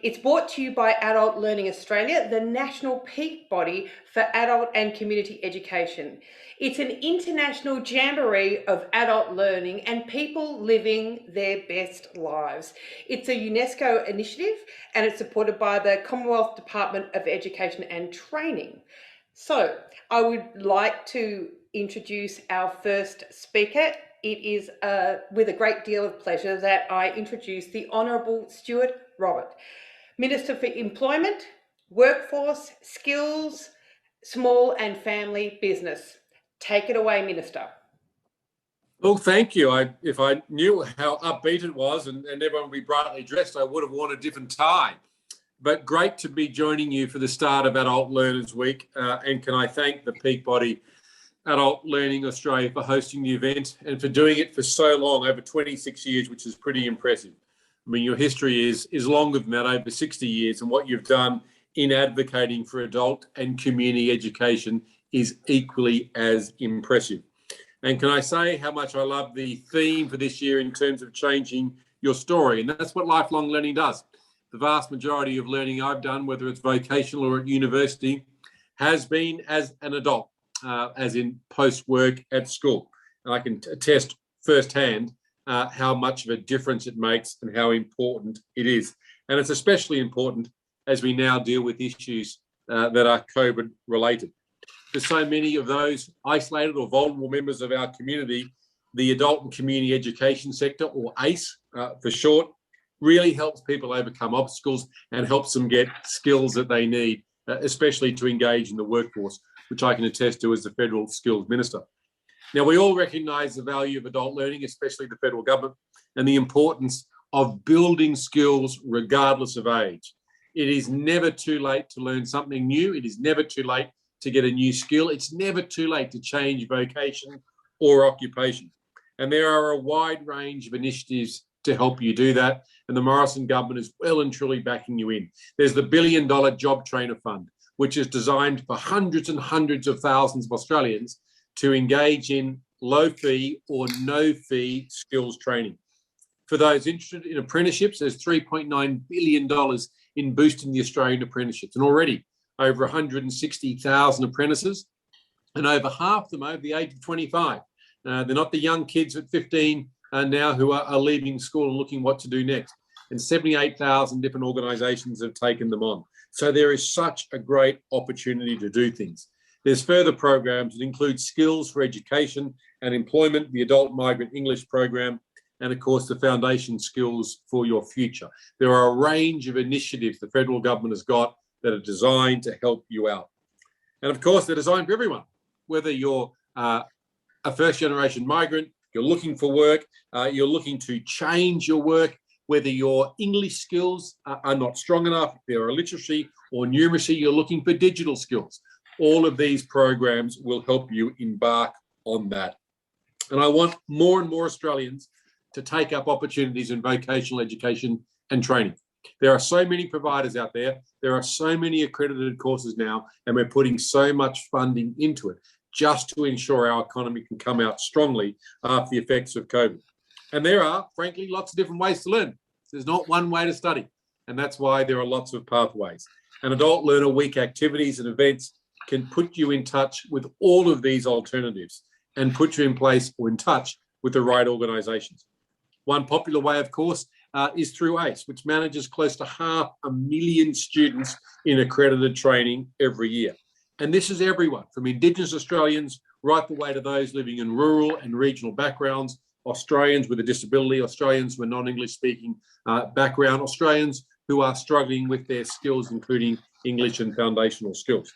It's brought to you by Adult Learning Australia, the national peak body for adult and community education. It's an international jamboree of adult learning and people living their best lives. It's a UNESCO initiative and it's supported by the Commonwealth Department of Education and Training. So I would like to introduce our first speaker. It is with a great deal of pleasure that I introduce the Honourable Stuart Robert, Minister for Employment, Workforce, Skills, Small and Family Business. Take it away, Minister. Well, thank you. If I knew how upbeat it was and everyone would be brightly dressed, I would have worn a different tie. But great to be joining you for the start of Adult Learners Week. And can I thank the peak body, Adult Learning Australia, for hosting the event and for doing it for so long, over 26 years, which is pretty impressive. I mean, your history is longer than that, over 60 years, and what you've done in advocating for adult and community education is equally as impressive. And can I say how much I love the theme for this year in terms of changing your story? And that's what lifelong learning does. The vast majority of learning I've done, whether it's vocational or at university, has been as an adult, as in post-work at school. And I can attest firsthand how much of a difference it makes and how important it is. And it's especially important as we now deal with issues that are COVID related. For so many of those isolated or vulnerable members of our community, the adult and community education sector, or ACE for short, really helps people overcome obstacles and helps them get skills that they need, especially to engage in the workforce, which I can attest to as the Federal Skills Minister. Now, we all recognise the value of adult learning, especially the federal government, and the importance of building skills regardless of age. It is never too late to learn something new. It is never too late to get a new skill. It's never too late to change vocation or occupation. And there are a wide range of initiatives to help you do that. And the Morrison government is well and truly backing you in. There's the $1 billion Job Trainer Fund, which is designed for hundreds and hundreds of thousands of Australians to engage in low-fee or no-fee skills training. For those interested in apprenticeships, there's $3.9 billion in boosting the Australian apprenticeships. And already over 160,000 apprentices, and over half of them over the age of 25. They're not the young kids at 15 now who are leaving school and looking what to do next. And 78,000 different organisations have taken them on. So there is such a great opportunity to do things. There's further programs that include skills for education and employment, the Adult Migrant English program, and of course the Foundation Skills for Your Future. There are a range of initiatives the federal government has got that are designed to help you out. And of course, they're designed for everyone, whether you're a first-generation migrant, you're looking for work, you're looking to change your work, whether your English skills are not strong enough, if there are literacy or numeracy, you're looking for digital skills. All of these programs will help you embark on that. And I want more and more Australians to take up opportunities in vocational education and training. There are so many providers out there. There are so many accredited courses now, and we're putting so much funding into it just to ensure our economy can come out strongly after the effects of COVID. And there are, frankly, lots of different ways to learn. There's not one way to study, and that's why there are lots of pathways. And Adult Learner Week activities and events can put you in touch with all of these alternatives and put you in place or in touch with the right organisations. One popular way, of course, is through ACE, which manages close to 500,000 students in accredited training every year. And this is everyone, from Indigenous Australians right the way to those living in rural and regional backgrounds, Australians with a disability, Australians with a non-English speaking background, Australians who are struggling with their skills, including English and foundational skills.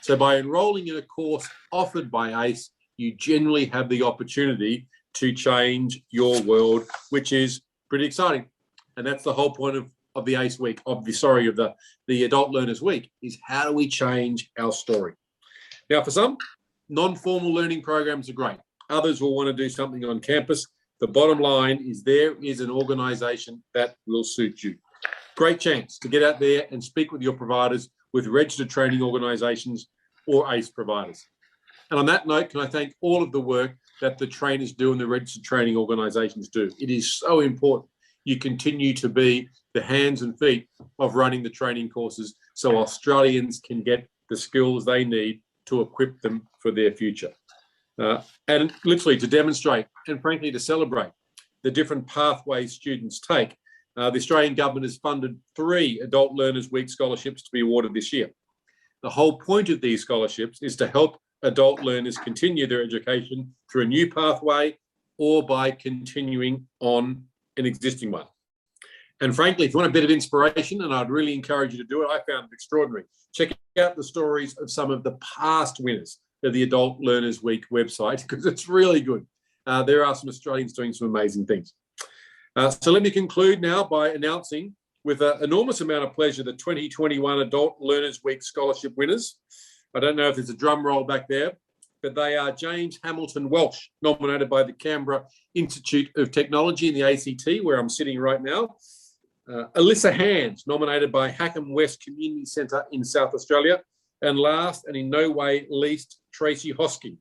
So by enrolling in a course offered by ACE, you generally have the opportunity to change your world, which is pretty exciting. And that's the whole point of the ACE week, of the Adult Learners Week, is how do we change our story? Now, for some, non-formal learning programs are great. Others will want to do something on campus. The bottom line is there is an organisation that will suit you. Great chance to get out there and speak with your providers, with registered training organisations or ACE providers. And on that note, can I thank all of the work that the trainers do and the registered training organisations do. It is so important. you continue to be the hands and feet of running the training courses so Australians can get the skills they need to equip them for their future. And literally to demonstrate and frankly to celebrate the different pathways students take, the Australian government has funded 3 Adult Learners Week scholarships to be awarded this year. The whole point of these scholarships is to help adult learners continue their education through a new pathway or by continuing on an existing one. And frankly, if you want a bit of inspiration, and I'd really encourage you to do it, I found it extraordinary. Check out the stories of some of the past winners of the Adult Learners Week website, because it's really good. There are some Australians doing some amazing things. So let me conclude now by announcing with an enormous amount of pleasure the 2021 Adult Learners Week scholarship winners. I don't know if there's a drum roll back there, but they are James Hamilton Welsh, nominated by the Canberra Institute of Technology in the ACT, where I'm sitting right now. Alyssa Hands, nominated by Hackham West Community Centre in South Australia. And last, and in no way least, Tracy Hosking,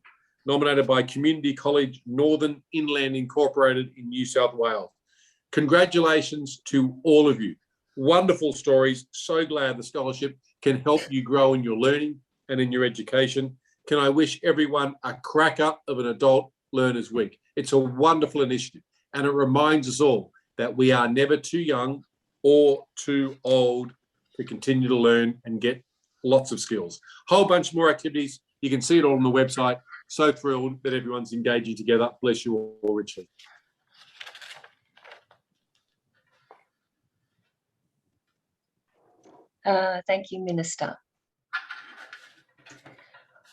nominated by Community College Northern Inland Incorporated in New South Wales. Congratulations to all of you. Wonderful stories. So glad the scholarship can help you grow in your learning and in your education. Can I wish everyone a cracker of an Adult Learners Week? It's a wonderful initiative, and it reminds us all that we are never too young or too old to continue to learn and get lots of skills. Whole bunch more activities. You can see it all on the website. So thrilled that everyone's engaging together. Bless you all richly. Thank you, Minister.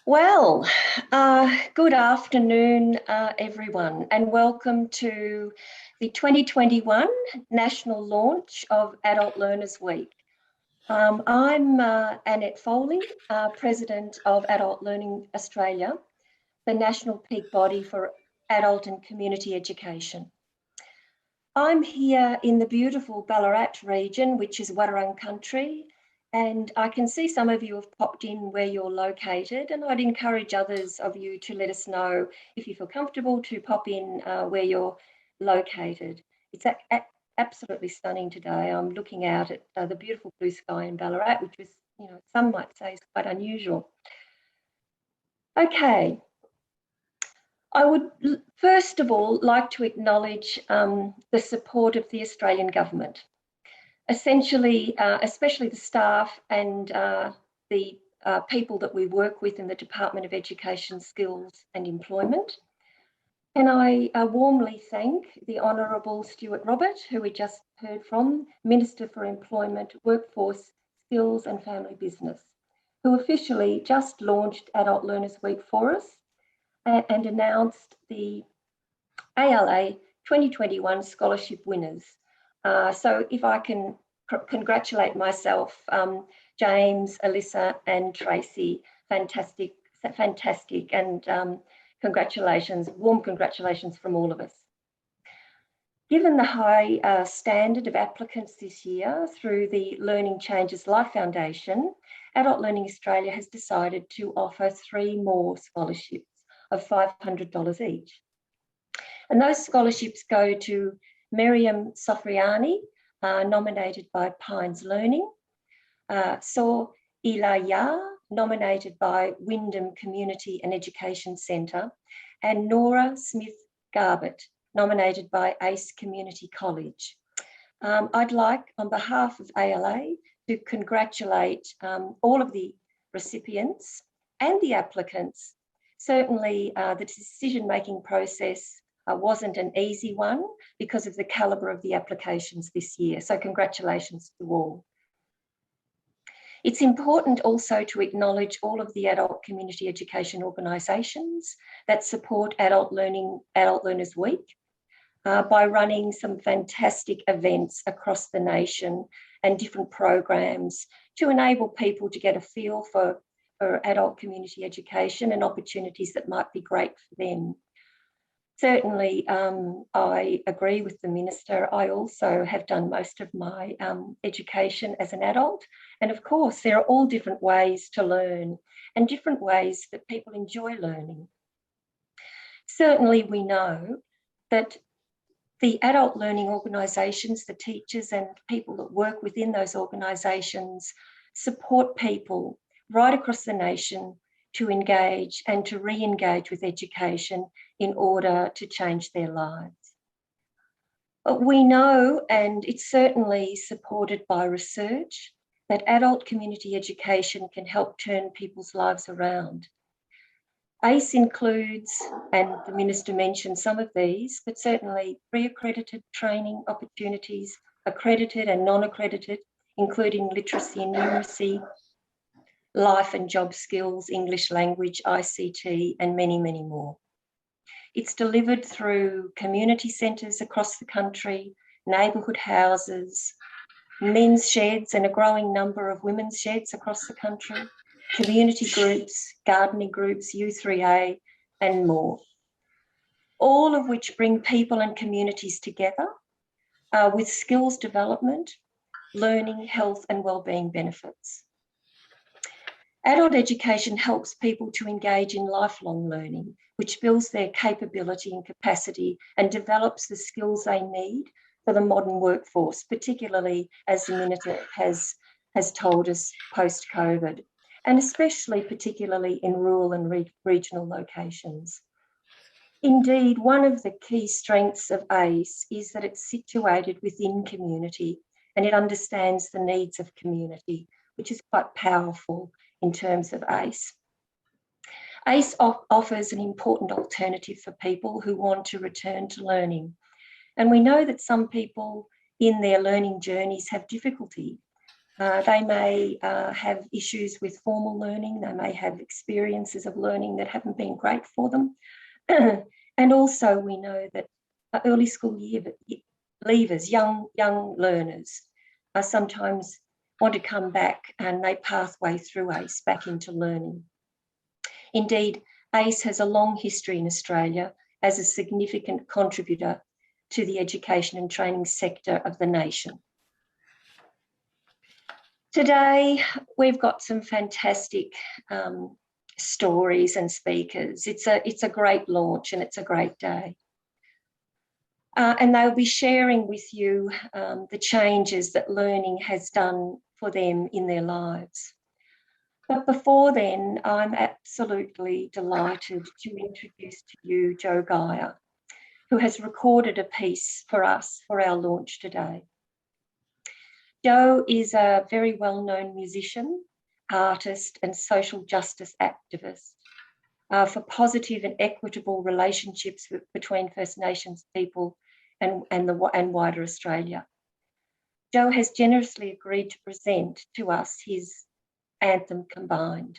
Well, good afternoon, everyone, and welcome to the 2021 national launch of Adult Learners Week. I'm Annette Foley, President of Adult Learning Australia, the national peak body for adult and community education. I'm here in the beautiful Ballarat region, which is Wadawurrung country, and I can see some of you have popped in where you're located, and I'd encourage others of you to let us know if you feel comfortable to pop in where you're located. It's absolutely stunning today. I'm looking out at the beautiful blue sky in Ballarat, which is, some might say is quite unusual. Okay. I would first of all like to acknowledge the support of the Australian government. Essentially, especially the staff and the people that we work with in the Department of Education, Skills and Employment. And I warmly thank the Honourable Stuart Robert, who we just heard from, Minister for Employment, Workforce, Skills and Family Business, who officially just launched Adult Learners Week for us and announced the ALA 2021 scholarship winners. So if I can congratulate myself, James, Alyssa and Tracy, fantastic, and congratulations, warm congratulations from all of us. Given the high standard of applicants this year through the Learning Changes Life Foundation, Adult Learning Australia has decided to offer 3 more scholarships of $500 each. And those scholarships go to Miriam Sofriani, nominated by Pines Learning, Saw Ilaya, nominated by Wyndham Community and Education Centre, and Nora Smith-Garbett, nominated by ACE Community College. I'd like, on behalf of ALA, to congratulate all of the recipients and the applicants. Certainly, the decision-making process wasn't an easy one because of the calibre of the applications this year. So congratulations to all. It's important also to acknowledge all of the adult community education organisations that support Adult Learners Week by running some fantastic events across the nation and different programs to enable people to get a feel for adult community education and opportunities that might be great for them. Certainly, I agree with the Minister. I also have done most of my education as an adult. And of course, there are all different ways to learn and different ways that people enjoy learning. Certainly, we know that The adult learning organisations, the teachers and people that work within those organisations support people right across the nation to engage and to re-engage with education in order to change their lives. But we know, and it's certainly supported by research, that adult community education can help turn people's lives around. ACE includes, and the Minister mentioned some of these, but certainly pre-accredited training opportunities, accredited and non-accredited, including literacy and numeracy, life and job skills, English language, ICT, and many, many more. It's delivered through community centres across the country, neighbourhood houses, men's sheds and a growing number of women's sheds across the country, community groups, gardening groups, U3A, and more. All of which bring people and communities together with skills development, learning, health and wellbeing benefits. Adult education helps people to engage in lifelong learning, which builds their capability and capacity and develops the skills they need for the modern workforce, particularly as the Minister has told us post-COVID, and especially particularly in rural and regional locations. Indeed, one of the key strengths of ACE is that it's situated within community and it understands the needs of community, which is quite powerful in terms of ACE. ACE offers an important alternative for people who want to return to learning. And we know that some people in their learning journeys have difficulty. They may have issues with formal learning. They may have experiences of learning that haven't been great for them. And also we know that early school year leavers, young learners, sometimes want to come back and they pathway through ACE back into learning. Indeed, ACE has a long history in Australia as a significant contributor to the education and training sector of the nation. Today, we've got some fantastic stories and speakers. It's a great launch and it's a great day. And they'll be sharing with you the changes that learning has done for them in their lives. But before then, I'm absolutely delighted to introduce to you Jo Geyer, who has recorded a piece for us for our launch today. Jo is a very well-known musician, artist and social justice activist for positive and equitable relationships between First Nations people and wider Australia. Jo has generously agreed to present to us his Anthem Combined.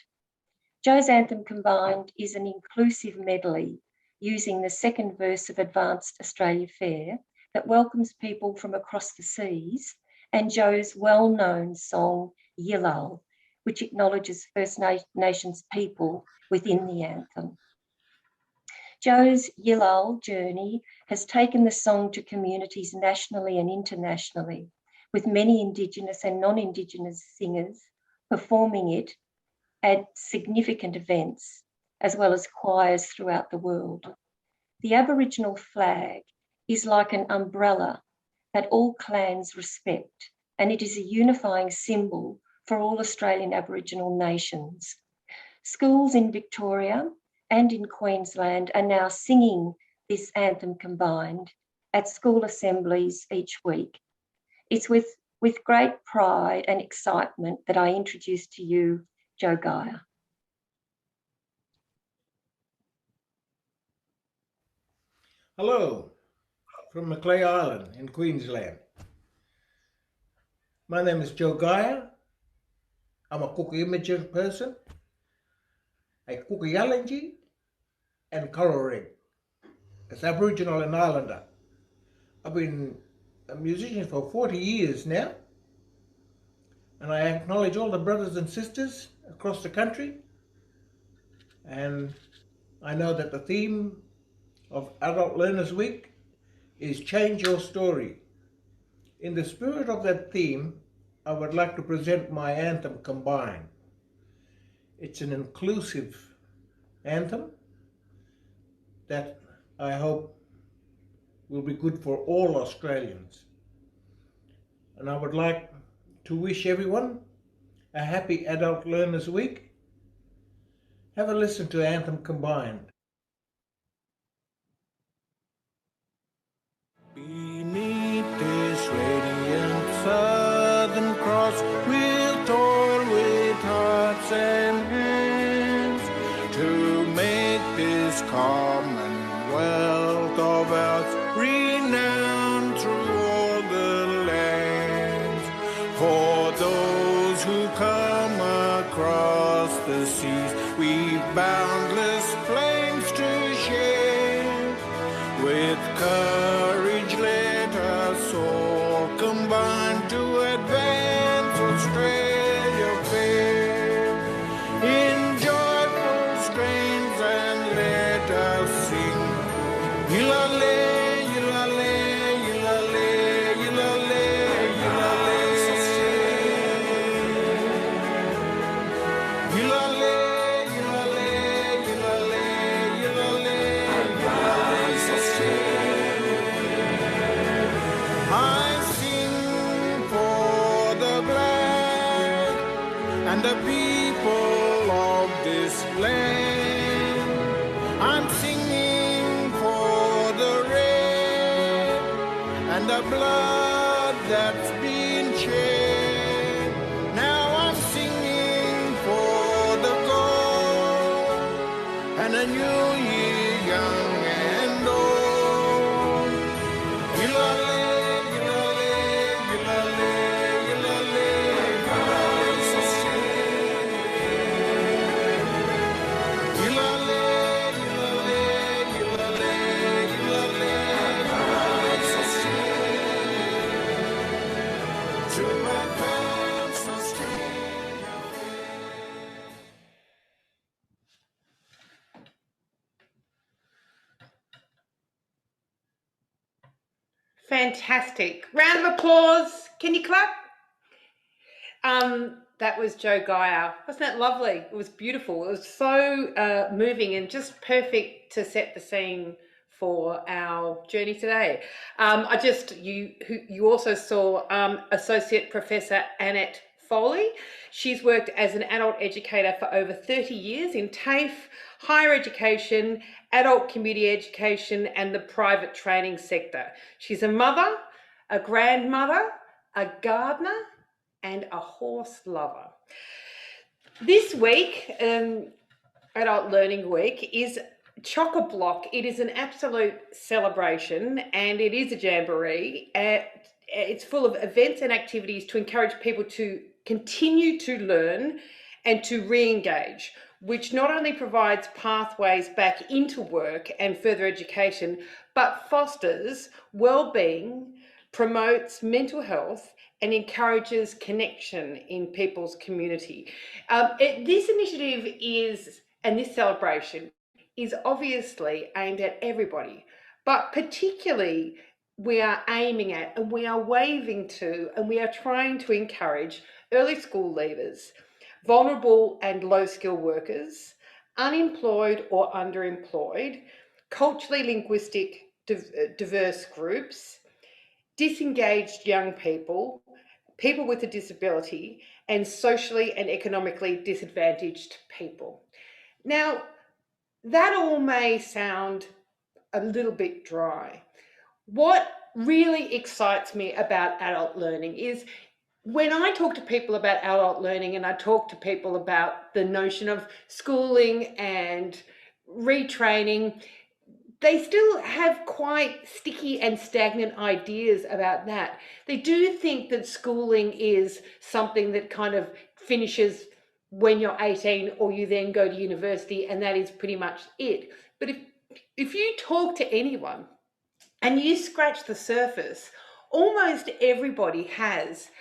Jo's Anthem Combined is an inclusive medley using the second verse of Advanced Australia Fair that welcomes people from across the seas, and Jo's well-known song Yilal, which acknowledges First Nations people within the anthem. Jo's Yilal journey has taken the song to communities nationally and internationally, with many Indigenous and non-Indigenous singers performing it at significant events, as well as choirs throughout the world. The Aboriginal flag is like an umbrella that all clans respect, and it is a unifying symbol for all Australian Aboriginal nations. Schools in Victoria and in Queensland are now singing this Anthem Combined at school assemblies each week. It's with great pride and excitement that I introduce to you Jo Geyer. Hello, from Macleay Island in Queensland. My name is Jo Geyer. I'm a Kuki Imager person, a Kuki Yalanji and Coloring, as Aboriginal and Islander. I've been a musician for 40 years now, and I acknowledge all the brothers and sisters across the country, and I know that the theme of Adult Learners Week is Change Your Story. In the spirit of that theme, I would like to present my Anthem Combined. It's an inclusive anthem that I hope will be good for all Australians. And I would like to wish everyone a happy Adult Learners Week. Have a listen to Anthem Combined. Beneath this radiant Southern Cross, we'll toil with hearts and hands to make this commonwealth of ours renowned through all the lands. For those who come across the seas, we've boundless flames to share. With courage let us all combine to advance Australia fair. In joyful strains and let us sing, Yilale, Yilale, Yilale, Yilale, Yilale. Yilale, Yilale, Yilale, Yilale, Yilale. I sing for the black and the people of this land. I'm singing for the red and the blood that's been shed. Now I'm singing for the gold and a new year young and old. Yilale, yilale, yilale, yilale, yilale. Yilale, yilale, yilale, yilale, yilale. To advance Australia. Fantastic. Round of applause. Can you clap? That was Joe Geyer. Wasn't that lovely? It was beautiful. It was so moving and just perfect to set the scene for our journey today. You also saw Associate Professor Annette Foley. She's worked as an adult educator for over 30 years in TAFE, higher education, adult community education, and the private training sector. She's a mother, a grandmother, a gardener, and a horse lover. This week, Adult Learning Week, is chock-a-block. It is an absolute celebration, and it is a jamboree. It's full of events and activities to encourage people to continue to learn and to re-engage, which not only provides pathways back into work and further education, but fosters well-being, promotes mental health, and encourages connection in people's community. This initiative and this celebration is obviously aimed at everybody, but particularly we are aiming at and we are waving to and we are trying to encourage early school leavers, vulnerable and low-skill workers, unemployed or underemployed, culturally linguistic diverse groups, disengaged young people, people with a disability, and socially and economically disadvantaged people. Now, that all may sound a little bit dry. What really excites me about adult learning is when I talk to people about adult learning and I talk to people about the notion of schooling and retraining, they still have quite sticky and stagnant ideas about that. They do think that schooling is something that kind of finishes when you're 18 or you then go to university and that is pretty much it. But if you talk to anyone and you scratch the surface, almost everybody has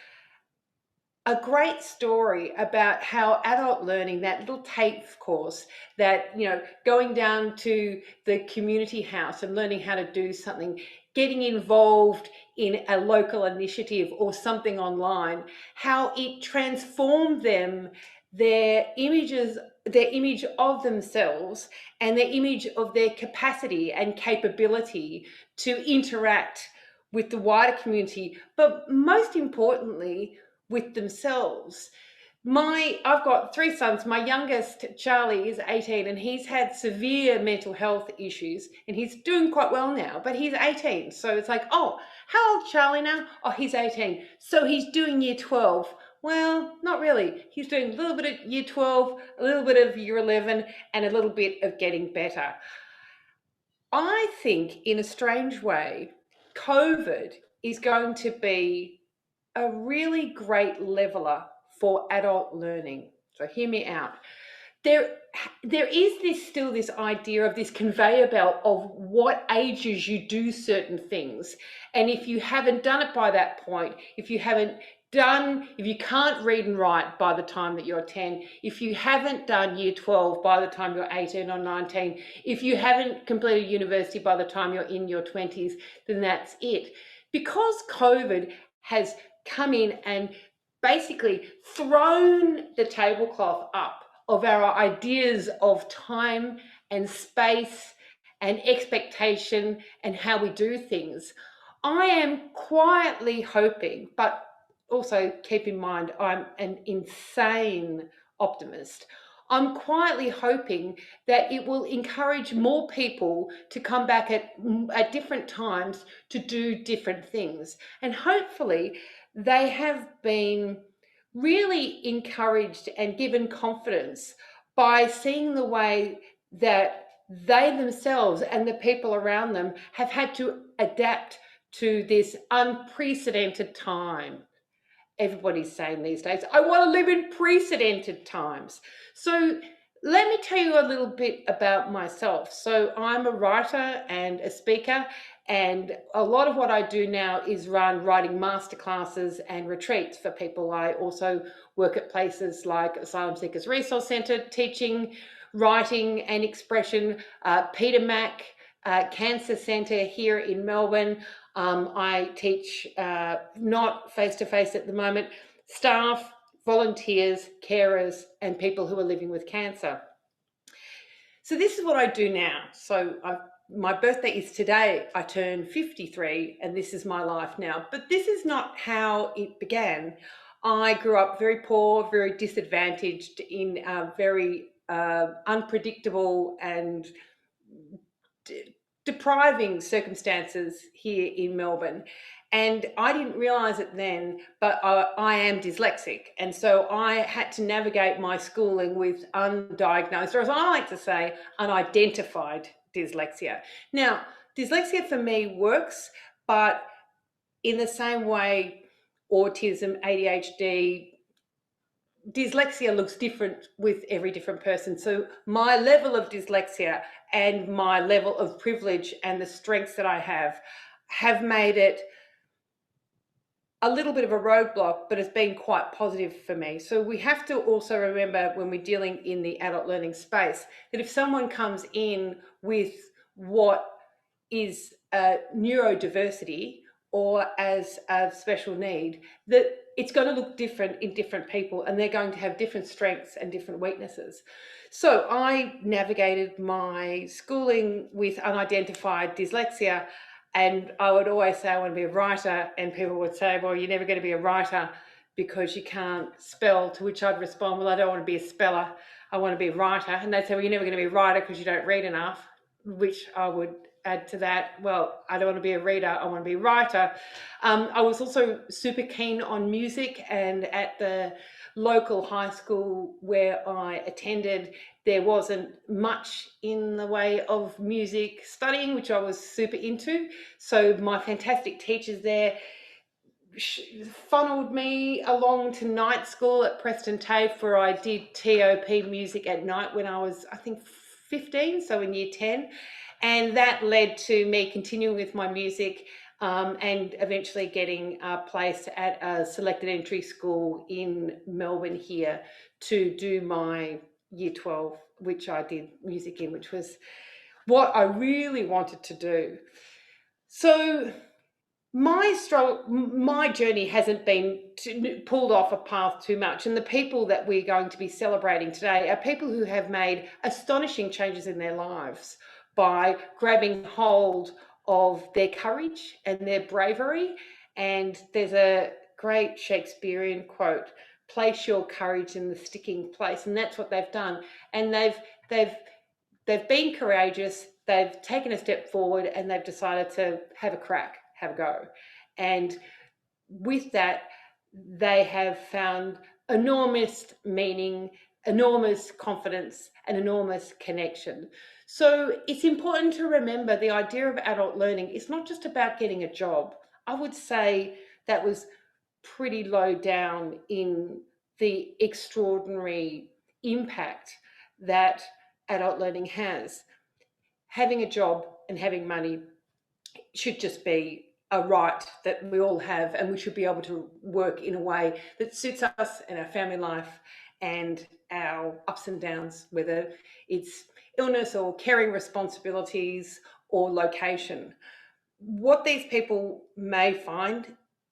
a great story about how adult learning, that little TAFE course, that, going down to the community house and learning how to do something, getting involved in a local initiative or something online, how it transformed them their image of themselves and their image of their capacity and capability to interact with the wider community, but most importantly, with themselves. I've got 3 sons. My youngest, Charlie, is 18 and he's had severe mental health issues and he's doing quite well now, but he's 18. So it's like, oh, how old's Charlie now? Oh, he's 18. So he's doing year 12. Well, not really. He's doing a little bit of year 12, a little bit of year 11, and a little bit of getting better. I think, in a strange way, COVID is going to be a really great leveler for adult learning. So hear me out. There is still this idea of this conveyor belt of what ages you do certain things. And if you haven't done it by that point, if you can't read and write by the time that you're 10, if you haven't done year 12 by the time you're 18 or 19, if you haven't completed university by the time you're in your 20s, then that's it. Because COVID has come in and basically thrown the tablecloth up of our ideas of time and space and expectation and how we do things, I am quietly hoping, but also keep in mind I'm an insane optimist. I'm quietly hoping that it will encourage more people to come back at different times to do different things. And hopefully they have been really encouraged and given confidence by seeing the way that they themselves and the people around them have had to adapt to this unprecedented time. Everybody's saying these days, I want to live in precedented times. So let me tell you a little bit about myself. So I'm a writer and a speaker, and a lot of what I do now is run writing masterclasses and retreats for people. I also work at places like Asylum Seekers Resource Centre, teaching writing and expression, Peter Mac Cancer Centre here in Melbourne. I teach not face-to-face at the moment, staff, volunteers, carers, and people who are living with cancer. So this is what I do now. So my birthday is today. I turn 53 and this is my life now. But this is not how it began. I grew up very poor, very disadvantaged in very unpredictable and depriving circumstances here in Melbourne. And I didn't realise it then, but I am dyslexic. And so I had to navigate my schooling with undiagnosed, or as I like to say, unidentified dyslexia. Now, dyslexia for me works, but in the same way, autism, ADHD, dyslexia looks different with every different person. So my level of dyslexia and my level of privilege and the strengths that I have made it a little bit of a roadblock, but it's been quite positive for me. So we have to also remember when we're dealing in the adult learning space that if someone comes in with what is neurodiversity or as a special need, that it's going to look different in different people and they're going to have different strengths and different weaknesses. So I navigated my schooling with unidentified dyslexia, and I would always say I want to be a writer, and people would say, well, you're never going to be a writer because you can't spell, to which I'd respond, well, I don't want to be a speller, I want to be a writer. And they'd say, well, you're never going to be a writer because you don't read enough, which I would add to that, well, I don't want to be a reader, I want to be a writer. I was also super keen on music, and at the local high school where I attended, there wasn't much in the way of music studying, which I was super into. So my fantastic teachers there funneled me along to night school at Preston TAFE, where I did TOP music at night when I was, I think, 15, so in year 10. And that led to me continuing with my music and eventually getting placed at a selected entry school in Melbourne here to do my year 12, which I did music in, which was what I really wanted to do. So my journey hasn't been pulled off a path too much, and the people that we're going to be celebrating today are people who have made astonishing changes in their lives by grabbing hold of their courage and their bravery. And there's a great Shakespearean quote, place your courage in the sticking place, and that's what they've done. And they've been courageous, they've taken a step forward, and they've decided to have a crack, have a go. And with that, they have found enormous meaning, enormous confidence, and enormous connection. So it's important to remember the idea of adult learning is not just about getting a job. I would say that was pretty low down in the extraordinary impact that adult learning has. Having a job and having money should just be a right that we all have, and we should be able to work in a way that suits us and our family life and our ups and downs, whether it's illness or caring responsibilities or location. What these people may find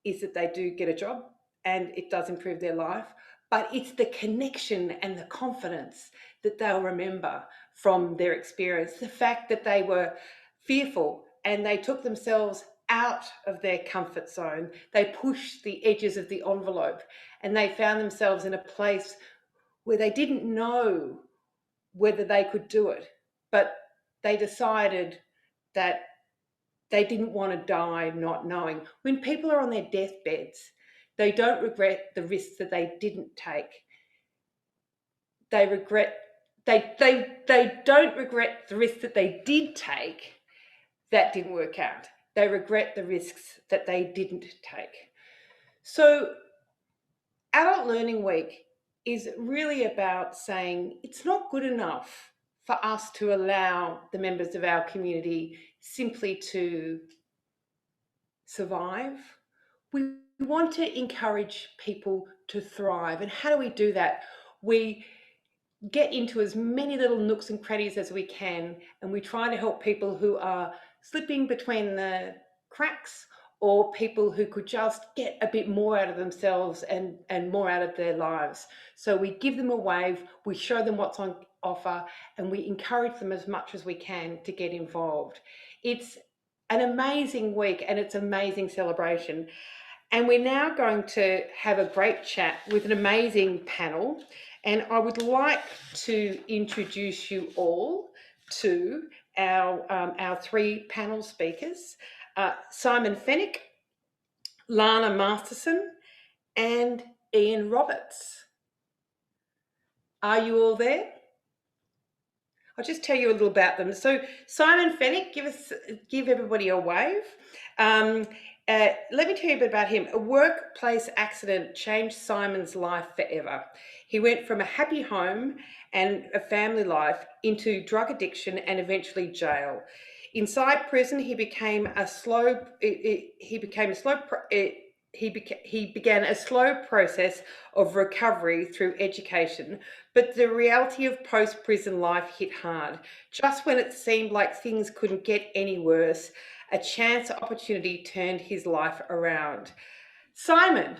is that they do get a job and it does improve their life, but it's the connection and the confidence that they'll remember from their experience. The fact that they were fearful and they took themselves out of their comfort zone, they pushed the edges of the envelope, and they found themselves in a place where they didn't know whether they could do it, but they decided that they didn't want to die not knowing. When people are on their deathbeds, they don't regret the risks that they didn't take. They don't regret the risks that they did take that didn't work out. They regret the risks that they didn't take. So Adult Learning Week is really about saying it's not good enough for us to allow the members of our community simply to survive. We want to encourage people to thrive. And how do we do that? We get into as many little nooks and crannies as we can, and we try to help people who are slipping between the cracks, or people who could just get a bit more out of themselves and more out of their lives. So we give them a wave, we show them what's on offer, and we encourage them as much as we can to get involved. It's an amazing week and it's an amazing celebration. And we're now going to have a great chat with an amazing panel. And I would like to introduce you all to our three panel speakers. Simon Fennick, Lana Masterson, and Ian Roberts. Are you all there? I'll just tell you a little about them. So Simon Fennick, give everybody a wave. Let me tell you a bit about him. A workplace accident changed Simon's life forever. He went from a happy home and a family life into drug addiction and eventually jail. Inside prison, he began a slow process of recovery through education, but the reality of post-prison life hit hard. Just when it seemed like things couldn't get any worse, a chance opportunity turned his life around. Simon.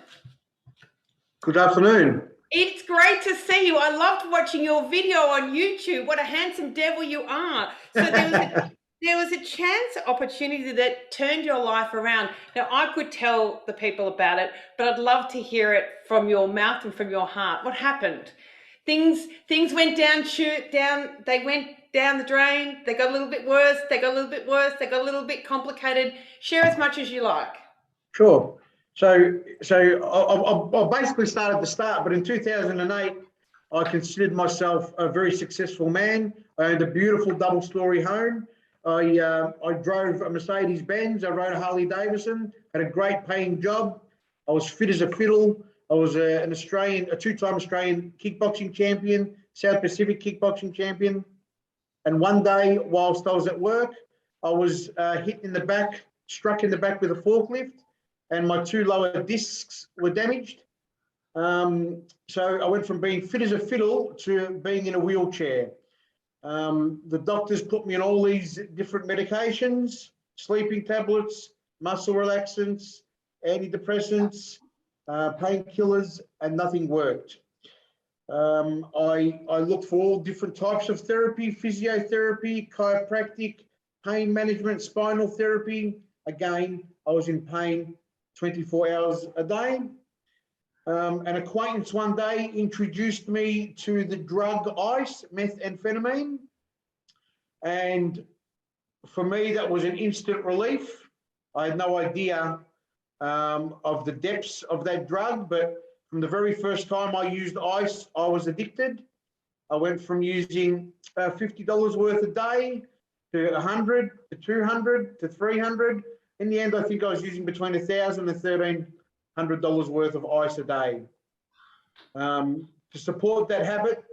Good afternoon. It's great to see you. I loved watching your video on YouTube. What a handsome devil you are. So there was a chance opportunity that turned your life around. Now, I could tell the people about it, but I'd love to hear it from your mouth and from your heart. What happened? Things went down, they went down the drain, they got a little bit worse, they got a little bit worse, they got a little bit complicated. Share as much as you like. Sure. So I'll basically start at the start, but in 2008, I considered myself a very successful man. I owned a beautiful double-story home. I drove a Mercedes-Benz, I rode a Harley-Davidson, had a great paying job. I was fit as a fiddle. I was a two-time Australian kickboxing champion, South Pacific kickboxing champion. And one day, whilst I was at work, I was hit in the back, struck in the back with a forklift, and my two lower discs were damaged. So I went from being fit as a fiddle to being in a wheelchair. The doctors put me on all these different medications, sleeping tablets, muscle relaxants, antidepressants, painkillers, and nothing worked. I looked for all different types of therapy, physiotherapy, chiropractic, pain management, spinal therapy. Again, I was in pain 24 hours a day. An acquaintance one day introduced me to the drug ice, methamphetamine. And for me, that was an instant relief. I had no idea of the depths of that drug, but from the very first time I used ice, I was addicted. I went from using $50 worth a day to 100 to 200 to 300. In the end, I think I was using between $1,000 and $1,300 worth of ice a day. To support that habit,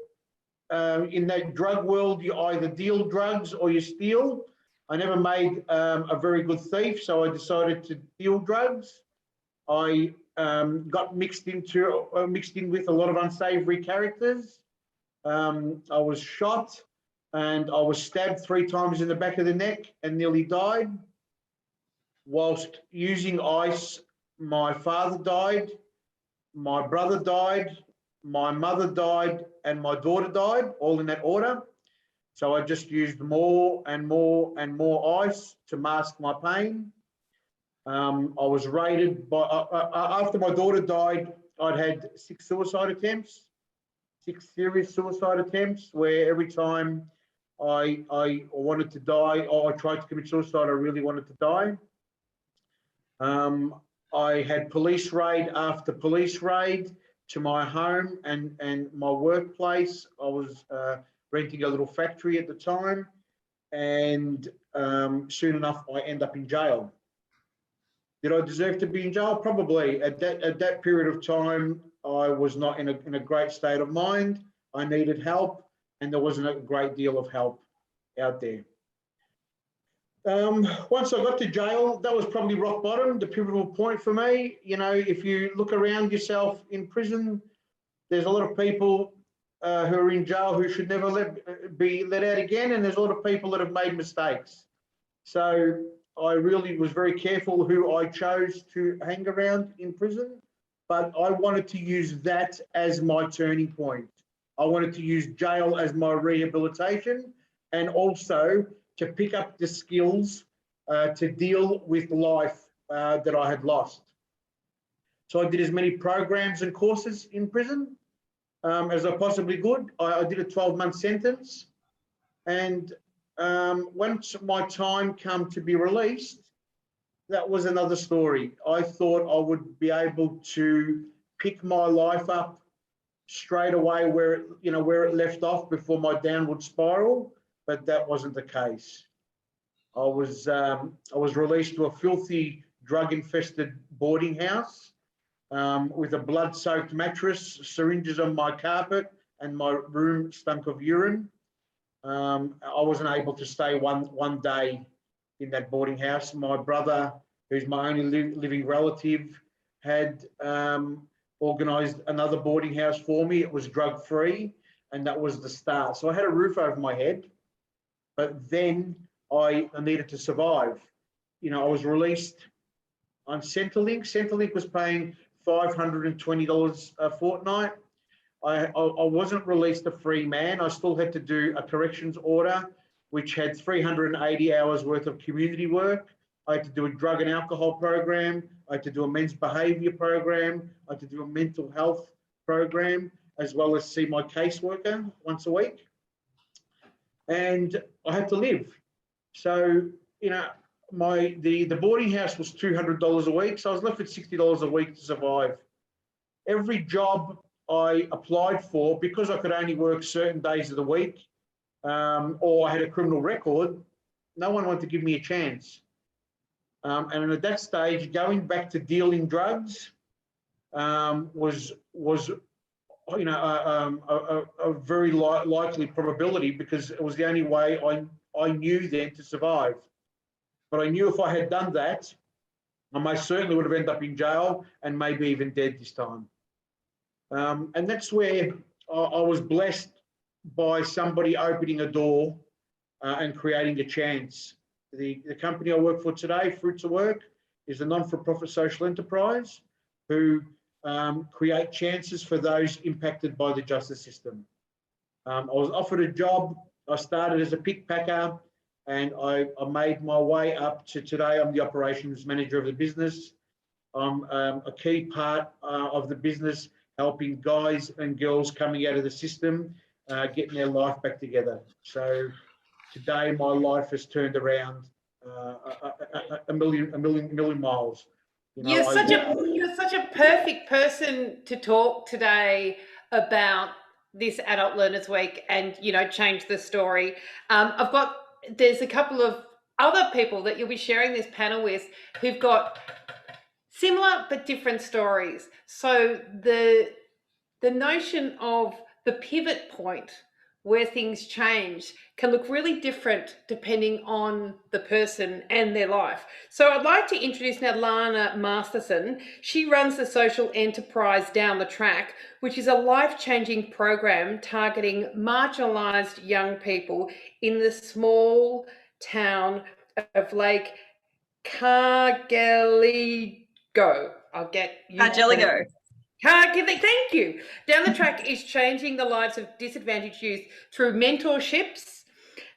in that drug world, you either deal drugs or you steal. I never made a very good thief, so I decided to deal drugs. I got mixed in with a lot of unsavory characters. I was shot and I was stabbed 3 times in the back of the neck and nearly died. Whilst using ice, my father died, my brother died, my mother died, and my daughter died, all in that order. So I just used more and more and more ice to mask my pain. I was raided by, after my daughter died, I'd had 6 suicide attempts, 6 serious suicide attempts, where every time I wanted to die, or I tried to commit suicide, I really wanted to die. I had police raid after police raid to my home and my workplace. I was renting a little factory at the time, and soon enough I end up in jail. Did I deserve to be in jail? Probably. At that period of time, I was not in a great state of mind. I needed help, and there wasn't a great deal of help out there. Once I got to jail, that was probably rock bottom, the pivotal point for me. You know, if you look around yourself in prison, there's a lot of people who are in jail who should never be let out again, and there's a lot of people that have made mistakes. So I really was very careful who I chose to hang around in prison, but I wanted to use that as my turning point. I wanted to use jail as my rehabilitation, and also to pick up the skills to deal with life that I had lost. So I did as many programs and courses in prison as I possibly could. I did a 12-month sentence, and once my time came to be released, that was another story. I thought I would be able to pick my life up straight away where it left off before my downward spiral, but that wasn't the case. I was released to a filthy, drug-infested boarding house with a blood-soaked mattress, syringes on my carpet, and my room stunk of urine. I wasn't able to stay one day in that boarding house. My brother, who's my only living relative, had organised another boarding house for me. It was drug-free, and that was the start. So I had a roof over my head, but then I needed to survive. You know, I was released on Centrelink. Centrelink was paying $520 a fortnight. I wasn't released a free man. I still had to do a corrections order, which had 380 hours worth of community work. I had to do a drug and alcohol program. I had to do a men's behaviour program. I had to do a mental health program, as well as see my caseworker once a week. And I had to live. So, you know, the boarding house was $200 a week. So I was left with $60 a week to survive. Every job I applied for, because I could only work certain days of the week, or I had a criminal record, no one wanted to give me a chance. And at that stage, going back to dealing drugs was you know, a very likely probability, because it was the only way I knew then to survive. But I knew if I had done that, I most certainly would have ended up in jail and maybe even dead this time. And that's where I was blessed by somebody opening a door and creating a chance. The company I work for today, Fruits of Work, is a non-for-profit social enterprise who create chances for those impacted by the justice system. I was offered a job. I started as a pick packer, and I made my way up to today. I'm the operations manager of the business. I'm a key part of the business, helping guys and girls coming out of the system, getting their life back together. So today, my life has turned around a million miles. You know, You're such a perfect person to talk today about this Adult Learners Week and, you know, change the story. There's a couple of other people that you'll be sharing this panel with who've got similar but different stories. So the notion of the pivot point where things change can look really different depending on the person and their life. So I'd like to introduce now Lana Masterson. She runs the social enterprise Down the Track, which is a life-changing program targeting marginalised young people in the small town of Lake Cargelligo. I'll get you. Cargelligo. Thank you. Down the Track is changing the lives of disadvantaged youth through mentorships,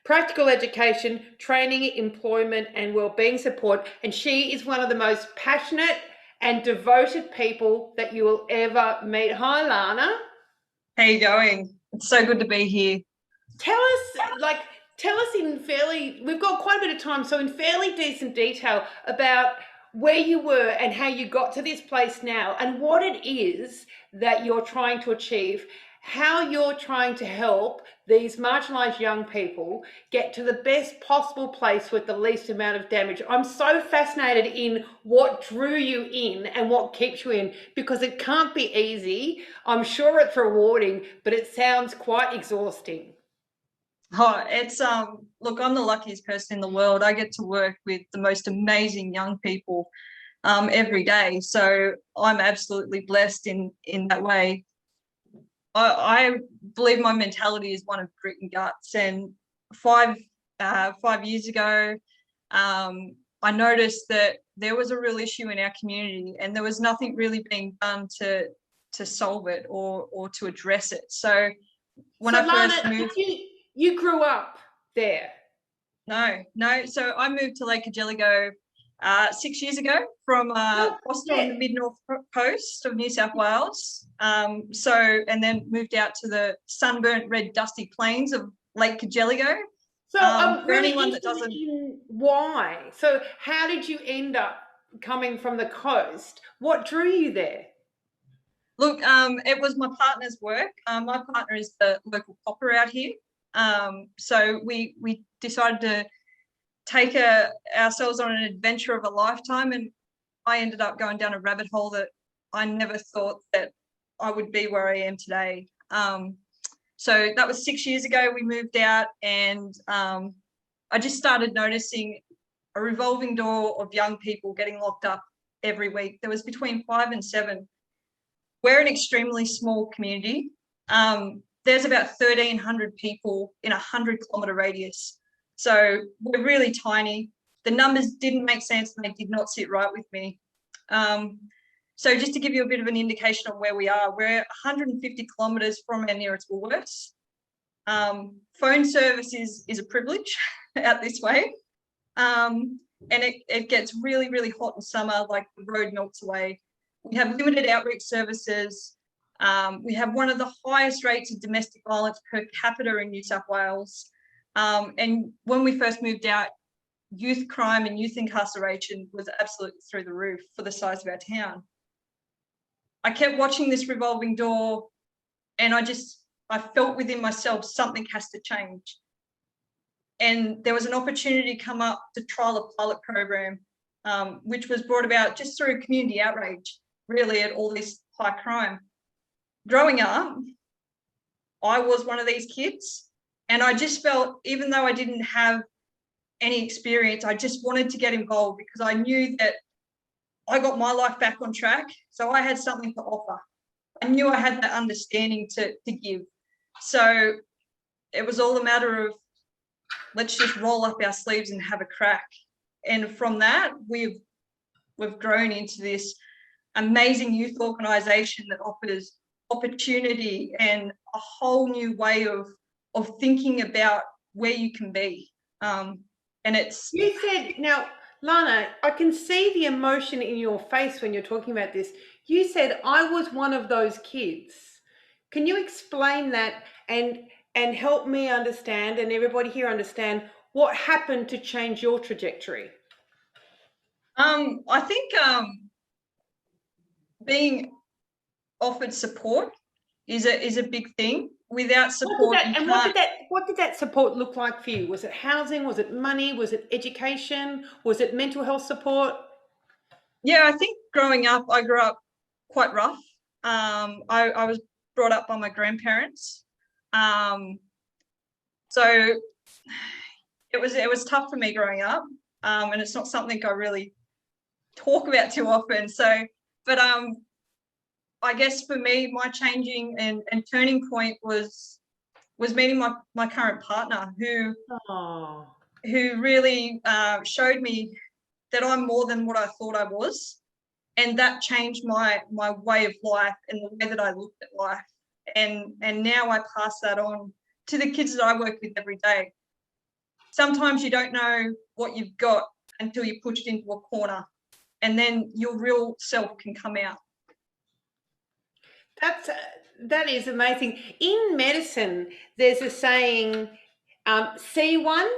practical education, training, employment, and wellbeing support. And she is one of the most passionate and devoted people that you will ever meet. Hi, Lana. How you going? It's so good to be here. Tell us we've got quite a bit of time, so in fairly decent detail about where you were and how you got to this place now and what it is that you're trying to achieve, how you're trying to help these marginalised young people get to the best possible place with the least amount of damage. I'm so fascinated in what drew you in and what keeps you in, because it can't be easy. I'm sure it's rewarding, but it sounds quite exhausting. Oh, it's look, I'm the luckiest person in the world. I get to work with the most amazing young people every day. So I'm absolutely blessed in that way. I believe my mentality is one of grit and guts. And 5 years ago, I noticed that there was a real issue in our community, and there was nothing really being done to solve it or to address it. So when I first moved. You grew up there? No. So I moved to Lake Cargelligo 6 years ago from Boston on the mid-north coast of New South Wales. And then moved out to the sunburnt red dusty plains of Lake Cargelligo. So I'm really interested in why. So how did you end up coming from the coast? What drew you there? Look, it was my partner's work. My partner is the local copper out here. So we decided to take ourselves on an adventure of a lifetime, and I ended up going down a rabbit hole that I never thought that I would be where I am today. So that was 6 years ago. We moved out, and I just started noticing a revolving door of young people getting locked up every week. There was between 5 and 7. We're an extremely small community. There's about 1,300 people in a 100-kilometre radius. So we're really tiny. The numbers didn't make sense and they did not sit right with me. So just to give you a bit of an indication of where we are, we're 150 kilometres from our nearest Woolworths. Phone service is a privilege out this way. And it gets really, really hot in summer, like the road melts away. We have limited outreach services. We have one of the highest rates of domestic violence per capita in New South Wales. And when we first moved out, youth crime and youth incarceration was absolutely through the roof for the size of our town. I kept watching this revolving door, and I felt within myself something has to change. And there was an opportunity come up to trial a pilot program, which was brought about just through community outrage, really, at all this high crime. Growing up, I was one of these kids, and I just felt, even though I didn't have any experience, I just wanted to get involved because I knew that I got my life back on track, so I had something to offer. I knew I had that understanding to give. So it was all a matter of, let's just roll up our sleeves and have a crack. And from that, we've we've grown into this amazing youth organisation that offers opportunity and a whole new way of thinking about where you can be. And it's You said, now, Lana, I can see the emotion in your face when you're talking about this. You said, I was one of those kids. Can you explain that and help me understand and everybody here understand what happened to change your trajectory? I think being offered support is a big thing. Without support, What did that support look like for you? Was it housing? Was it money? Was it education? Was it mental health support? Yeah, I think growing up, I grew up quite rough. I was brought up by my grandparents, so it was tough for me growing up, and it's not something I really talk about too often. So, but I guess for me, my changing and turning point was meeting my current partner, who really showed me that I'm more than what I thought I was, and that changed my way of life and the way that I looked at life. And now I pass that on to the kids that I work with every day. Sometimes you don't know what you've got until you're pushed into a corner, and then your real self can come out. That is amazing. In medicine, there's a saying, see one,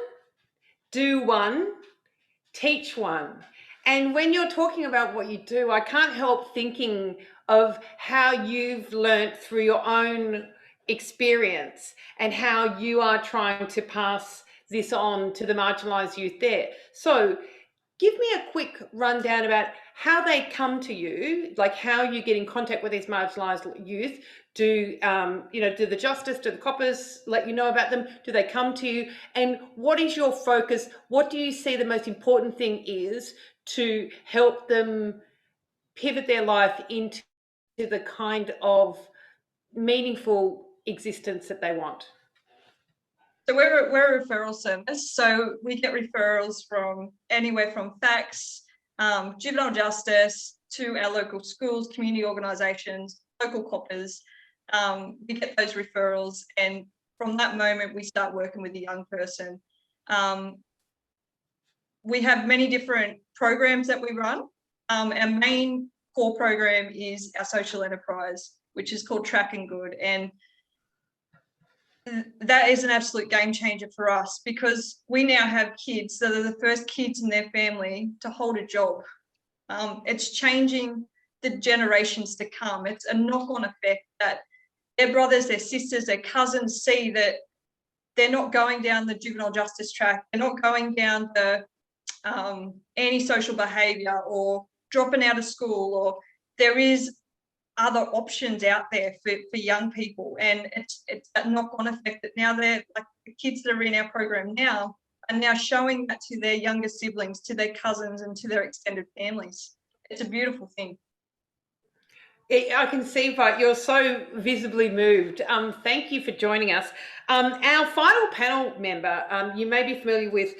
do one, teach one. And when you're talking about what you do, I can't help thinking of how you've learnt through your own experience and how you are trying to pass this on to the marginalised youth there. So give me a quick rundown about how they come to you, like how you get in contact with these marginalised youth. Do the Justice, do the coppers let you know about them? Do they come to you? And what is your focus? What do you see the most important thing is to help them pivot their life into the kind of meaningful existence that they want? So we're a referral service. So we get referrals from anywhere from FACS, juvenile justice, to our local schools, community organisations, local coppers. We get those referrals, and from that moment we start working with the young person. We have many different programs that we run. Our main core program is our social enterprise, which is called Tracking Good, and that is an absolute game changer for us, because we now have kids that are the first kids in their family to hold a job. It's changing the generations to come. It's a knock-on effect that their brothers, their sisters, their cousins see that they're not going down the juvenile justice track. They're not going down the antisocial behaviour or dropping out of school, or there is other options out there for young people. And it's that knock-on effect that now they're like the kids that are in our program now are now showing that to their younger siblings, to their cousins, and to their extended families. It's a beautiful thing. I can see, but you're so visibly moved. Thank you for joining us. Our final panel member, you may be familiar with,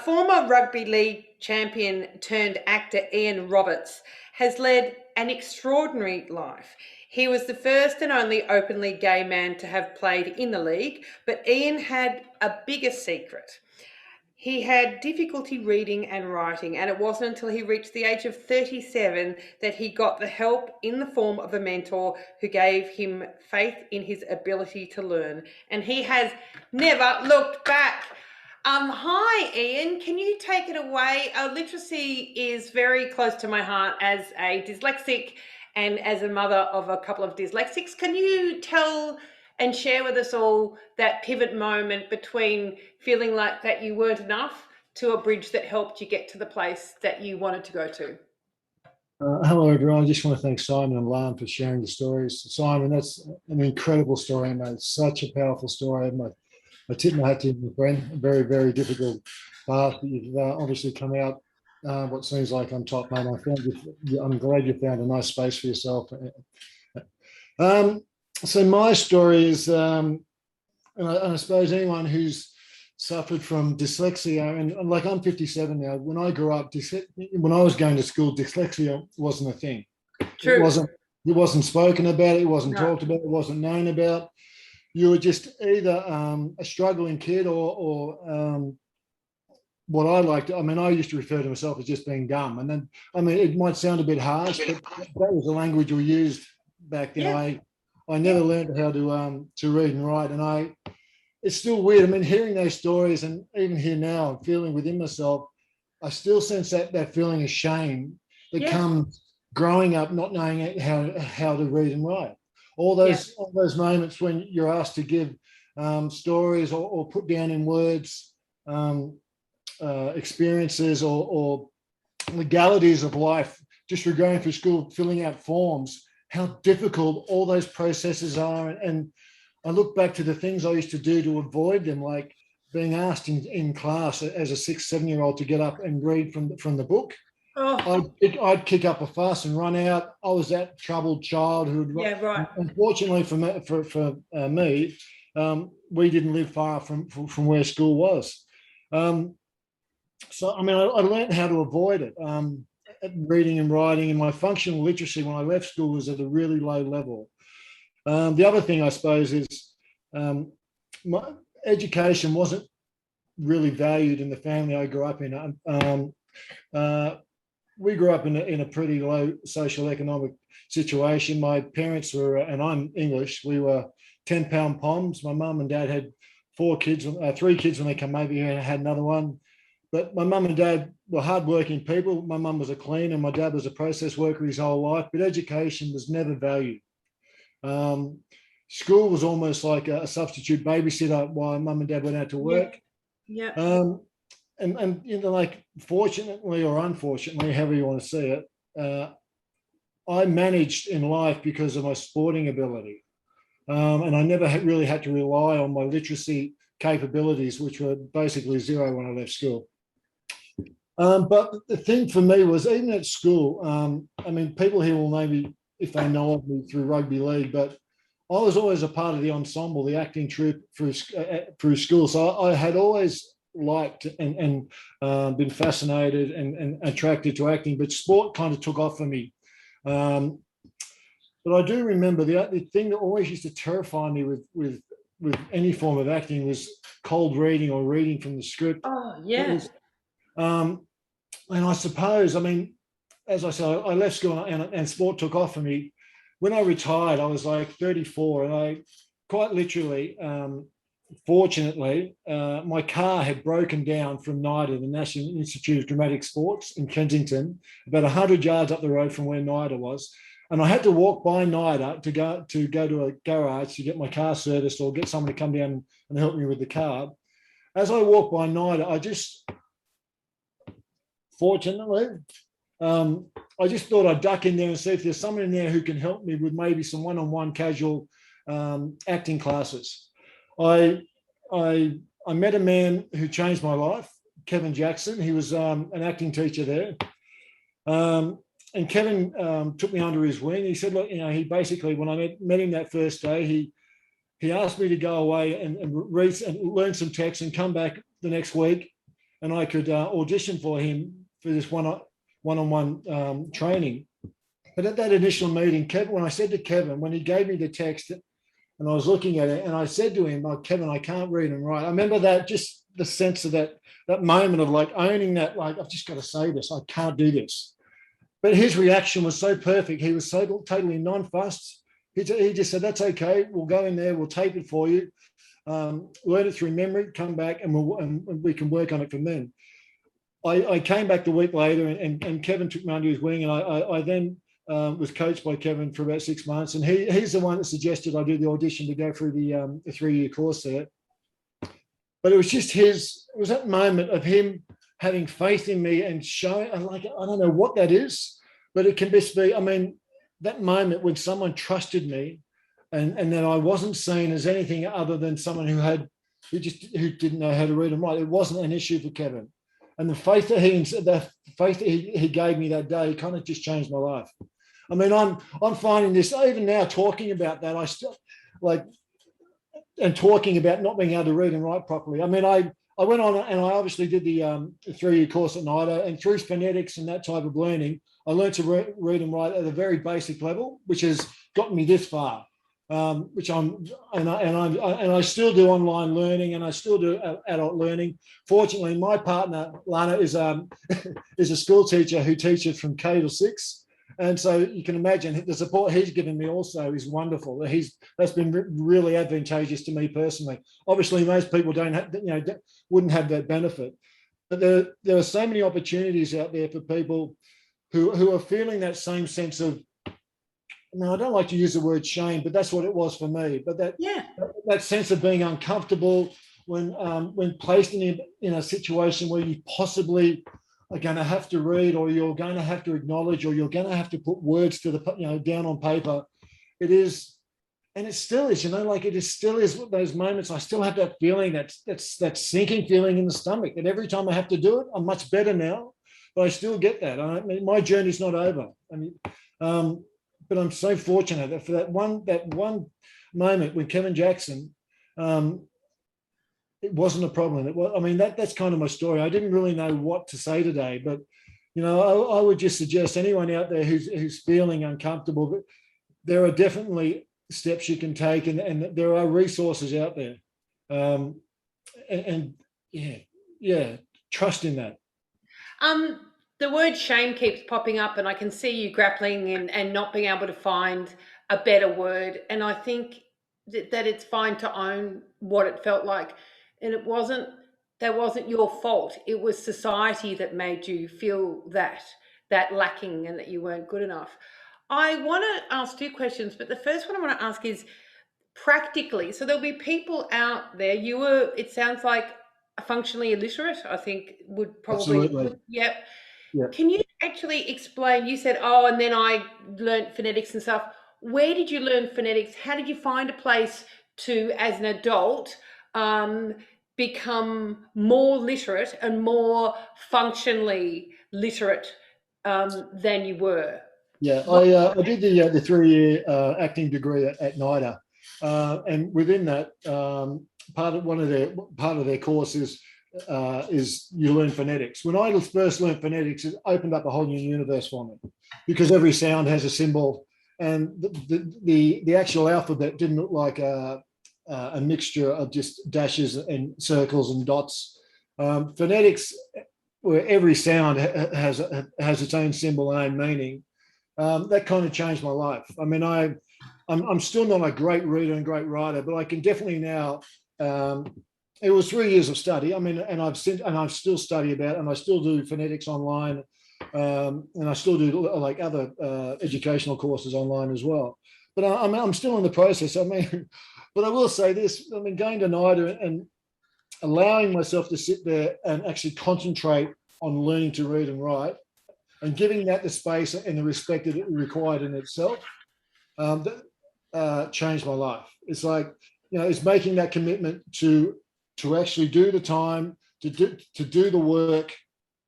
former rugby league champion turned actor Ian Roberts, has led an extraordinary life. He was the first and only openly gay man to have played in the league, but Ian had a bigger secret. He had difficulty reading and writing, and it wasn't until he reached the age of 37 that he got the help in the form of a mentor who gave him faith in his ability to learn. And he has never looked back. Hi, Ian. Can you take it away? Literacy is very close to my heart as a dyslexic and as a mother of a couple of dyslexics. Can you tell and share with us all that pivot moment between feeling like that you weren't enough to a bridge that helped you get to the place that you wanted to go to? Hello, everyone. I just want to thank Simon and Lan for sharing the stories. Simon, that's an incredible story, mate. Such a powerful story. I tip my hat to you, my friend. A very, very difficult path that you've obviously come out what seems like on top, mate. I'm glad you found a nice space for yourself. So my story is, and I suppose anyone who's suffered from dyslexia, and like I'm 57 now. When I grew up, when I was going to school, dyslexia wasn't a thing. True. It wasn't spoken about. It wasn't No. talked about. It wasn't known about. You were just either a struggling kid or what I liked. I mean, I used to refer to myself as just being dumb. And then, I mean, it might sound a bit harsh, but that was the language we used back then. Yeah. I never learned how to read and write. And it's still weird. I mean, hearing those stories, and even here now, I'm feeling within myself, I still sense that feeling of shame that Yeah. comes growing up, not knowing how to read and write. All those moments when you're asked to give stories or put down in words experiences or legalities of life, just for going through school, filling out forms, how difficult all those processes are. And I look back to the things I used to do to avoid them, like being asked in class as a 6-7-year-old to get up and read from the book. Oh, I'd kick up a fuss and run out. I was that troubled child who would. yeah, right. Unfortunately for me, we didn't live far from where school was. So I mean, I learned how to avoid it. Reading and writing, and my functional literacy when I left school was at a really low level. The other thing, I suppose, is my education wasn't really valued in the family I grew up in. We grew up in a pretty low social economic situation. My parents were, and I'm English, we were 10-pound poms. My mum and dad had 3 kids when they came over here, and I had another one. But my mum and dad were hardworking people. My mum was a cleaner, my dad was a process worker his whole life, but education was never valued. School was almost like a substitute babysitter while mum and dad went out to work. Yeah. And you know, like, fortunately or unfortunately, however you want to see it, I managed in life because of my sporting ability. And I never really had to rely on my literacy capabilities, which were basically zero when I left school. But the thing for me was, even at school, I mean, people here will maybe, if they know of me through rugby league, but I was always a part of the ensemble, the acting troupe through school. So I had always liked and been fascinated and attracted to acting, but sport kind of took off for me. But I do remember the thing that always used to terrify me with any form of acting was cold reading or reading from the script. Oh, yeah. And I suppose, I mean, as I said, I left school and sport took off for me. When I retired, I was like 34, and I quite literally, fortunately, my car had broken down from NIDA, the National Institute of Dramatic Sports in Kensington, about 100 yards up the road from where NIDA was. And I had to walk by NIDA to go to a garage to get my car serviced or get someone to come down and help me with the car. As I walked by NIDA, I just thought I'd duck in there and see if there's someone in there who can help me with maybe some one-on-one casual acting classes. I met a man who changed my life, Kevin Jackson. He was an acting teacher there. And Kevin took me under his wing. He said, look, you know, he basically, when I met him that first day, he asked me to go away and read and learn some text and come back the next week, and I could audition for him for this one-on-one training. But at that initial meeting, Kevin, when I said to Kevin, when he gave me the text and I was looking at it, and I said to him, oh, Kevin, I can't read and write. I remember that, just the sense of that moment of like owning that, like, I've just got to say this, I can't do this. But his reaction was so perfect. He was so totally non-fussed. He just said, that's okay. We'll go in there. We'll tape it for you. Learn it through memory, come back, and we can work on it from then. I came back the week later, and Kevin took me under his wing, and I then was coached by Kevin for about 6 months. And he's the one that suggested I do the audition to go through the 3-year course there. But it was just it was that moment of him having faith in me and showing, like, I don't know what that is, but it can just be, I mean, that moment when someone trusted me and that I wasn't seen as anything other than someone who didn't know how to read and write. It wasn't an issue for Kevin. And the faith that he gave me that day kind of just changed my life. I mean, I'm finding this, even now talking about that, I still like, and talking about not being able to read and write properly. I mean, I went on and I obviously did the 3-year course at NIDA, and through phonetics and that type of learning, I learned to read and write at a very basic level, which has gotten me this far. Which I still do online learning, and I still do adult learning. Fortunately, my partner Lana is is a school teacher who teaches from K to 6, and so you can imagine the support he's given me also is wonderful. That's been really advantageous to me personally. Obviously, most people wouldn't have that benefit, but there are so many opportunities out there for people who are feeling that same sense of. Now, I don't like to use the word shame, but that's what it was for me. But that sense of being uncomfortable when placed in a situation where you possibly are going to have to read, or you're going to have to acknowledge, or you're going to have to put words to the down on paper. It is, and it still is. It still is those moments. I still have that feeling, that sinking feeling in the stomach. That every time I have to do it, I'm much better now, but I still get that. I mean, my journey's not over. I mean. But I'm so fortunate that for that one moment with Kevin Jackson, it wasn't a problem. That's kind of my story. I didn't really know what to say today, but I would just suggest anyone out there who's feeling uncomfortable, but there are definitely steps you can take, and there are resources out there, and trust in that. The word shame keeps popping up, and I can see you grappling and not being able to find a better word. And I think that it's fine to own what it felt like. And that wasn't your fault. It was society that made you feel that lacking and that you weren't good enough. I want to ask 2 questions, but the first one I want to ask is practically. So there'll be people out there. It sounds like functionally illiterate, I think would probably. Absolutely. Yep. Yeah. Can you actually explain, you said, and then I learned phonetics and stuff. Where did you learn phonetics? How did you find a place to, as an adult, become more literate and more functionally literate than you were? Yeah, I did the 3-year acting degree at NIDA, and within that, part of their courses is you learn phonetics. When I first learned phonetics, it opened up a whole new universe for me, because every sound has a symbol, and the actual alphabet didn't look like a mixture of just dashes and circles and dots. Phonetics, where every sound has its own symbol and own meaning, that kind of changed my life. I mean, I'm still not a great reader and great writer, but I can definitely now. It was 3 years of study. I mean, and I've still study about, and I still do phonetics online, and I still do like other educational courses online as well. But I'm still in the process. I mean, but I will say this. I mean, going to NIDA and allowing myself to sit there and actually concentrate on learning to read and write, and giving that the space and the respect that it required in itself, changed my life. It's like, it's making that commitment to actually do the time, to do the work.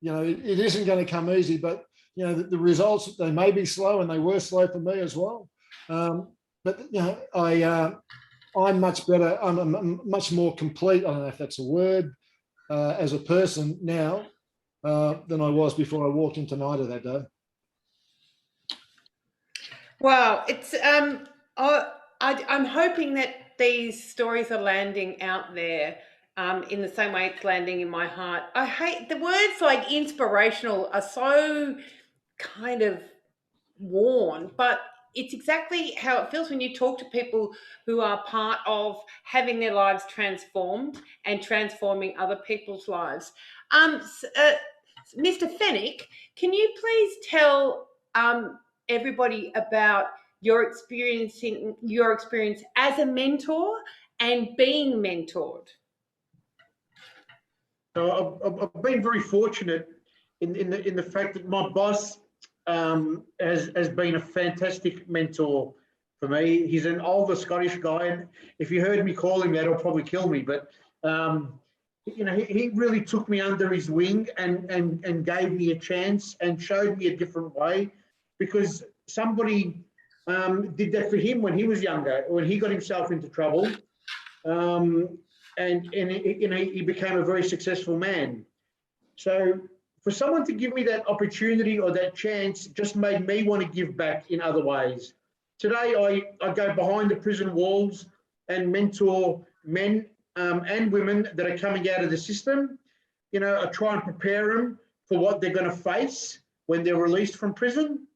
It isn't going to come easy, but the results, they may be slow, and they were slow for me as well. But I'm much better. I'm much more complete. I don't know if that's a word, as a person now than I was before I walked into NIDA that day. Wow, it's I'm hoping that these stories are landing out there in the same way it's landing in my heart. I hate the words like inspirational are so kind of worn, but it's exactly how it feels when you talk to people who are part of having their lives transformed and transforming other people's lives. Mr. Fenwick, can you please tell everybody about your experience as a mentor and being mentored? So I've been very fortunate in the fact that my boss has been a fantastic mentor for me. He's an older Scottish guy, and if you heard me call him that, he'll probably kill me. But he really took me under his wing and gave me a chance and showed me a different way, because somebody did that for him when he was younger, when he got himself into trouble. he became a very successful man. So for someone to give me that opportunity or that chance just made me want to give back in other ways. Today, I go behind the prison walls and mentor men and women that are coming out of the system. You know, I try and prepare them for what they're going to face when they're released from prison.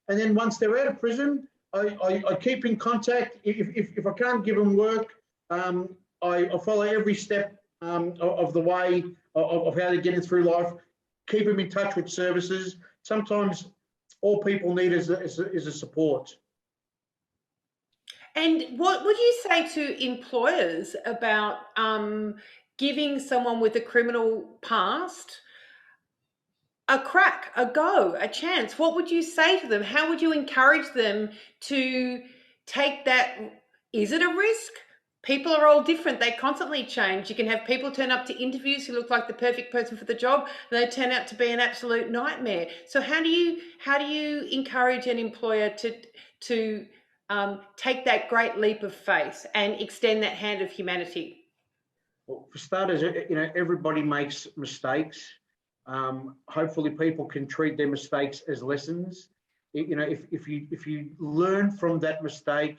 And then once they're out of prison, I keep in contact. If I can't give them work, I follow every step of the way of how they're getting through life, keep them in touch with services. Sometimes all people need is a support. And what would you say to employers about giving someone with a criminal past a crack, a go, a chance? What would you say to them? How would you encourage them to take that? Is it a risk? People are all different. They constantly change. You can have people turn up to interviews who look like the perfect person for the job, and they turn out to be an absolute nightmare. So how do you encourage an employer to take that great leap of faith and extend that hand of humanity? Well, for starters, you know, everybody makes mistakes. Hopefully people can treat their mistakes as lessons. You know, if you learn from that mistake,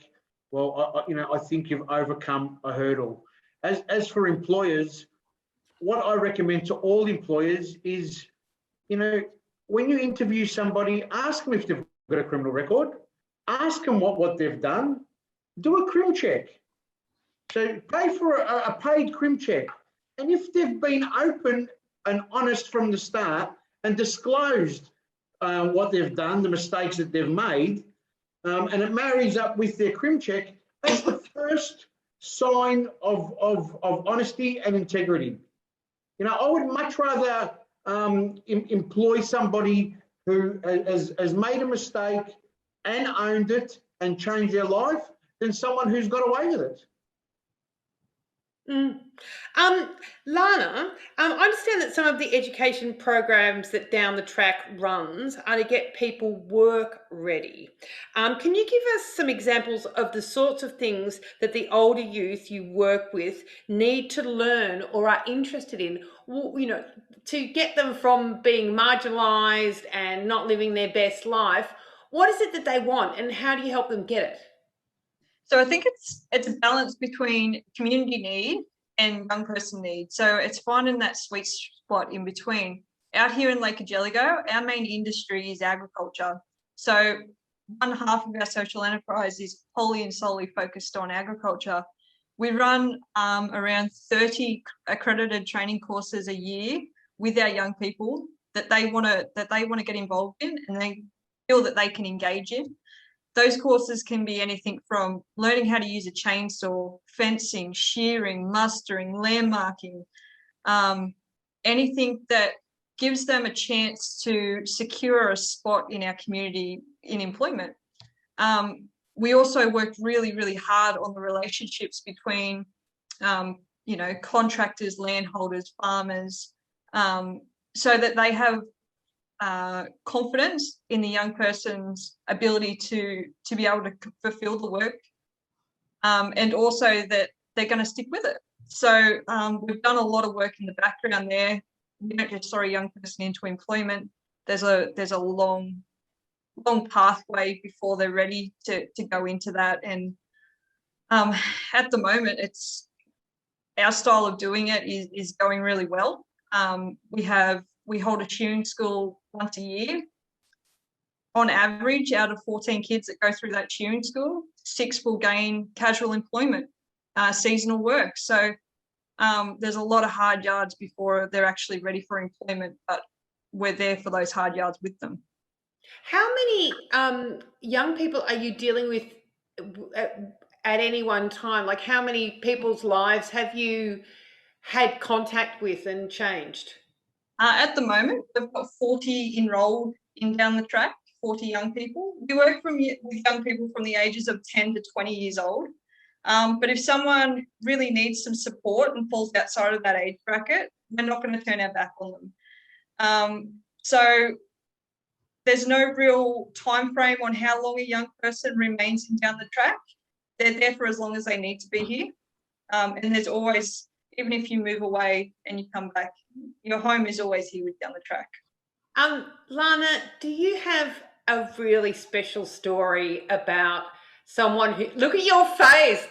well, I think you've overcome a hurdle. As for employers, what I recommend to all employers is, you know, when you interview somebody, ask them if they've got a criminal record, ask them what they've done, do a crim check. So pay for a paid crim check. And if they've been open and honest from the start and disclosed what they've done, the mistakes that they've made, and it marries up with their crim check, that's the first sign of honesty and integrity. You know, I would much rather employ somebody who has made a mistake and owned it and changed their life than someone who's got away with it. Lana, I understand that some of the education programs that Down the Track runs are to get people work ready. Can you give us some examples of the sorts of things that the older youth you work with need to learn or are interested in, you know, to get them from being marginalised and not living their best life? What is it that they want, and how do you help them get it? So I think it's a balance between community need and young person need. So it's finding that sweet spot in between. Out here in Lake Angelico, our main industry is agriculture. So one half of our social enterprise is wholly and solely focused on agriculture. We run around 30 accredited training courses a year with our young people that they want to get involved in and they feel that they can engage in. Those courses can be anything from learning how to use a chainsaw, fencing, shearing, mustering, landmarking, anything that gives them a chance to secure a spot in our community in employment. We also work really, really hard on the relationships between, you know, contractors, landholders, farmers, so that they have confidence in the young person's ability to be able to fulfill the work, and also that they're going to stick with it. So we've done a lot of work in the background there. We don't just throw a young person into employment. There's a long pathway before they're ready to go into that. And at the moment, it's our style of doing it is going really well. We hold a tuning school once a year. On average, out of 14 kids that go through that tuning school, 6 will gain casual employment, seasonal work. So there's a lot of hard yards before they're actually ready for employment, but we're there for those hard yards with them. How many young people are you dealing with at any one time? Like, how many people's lives have you had contact with and changed? At the moment, we've got 40 enrolled in Down the Track, 40 young people. We work with young people from the ages of 10 to 20 years old. But if someone really needs some support and falls outside of that age bracket, we're not going to turn our back on them. So there's no real time frame on how long a young person remains in Down the Track. They're there for as long as they need to be here. And there's always Even if you move away and you come back, your home is always here with Down the Track. Lana, do you have a really special story about someone who, look at your face.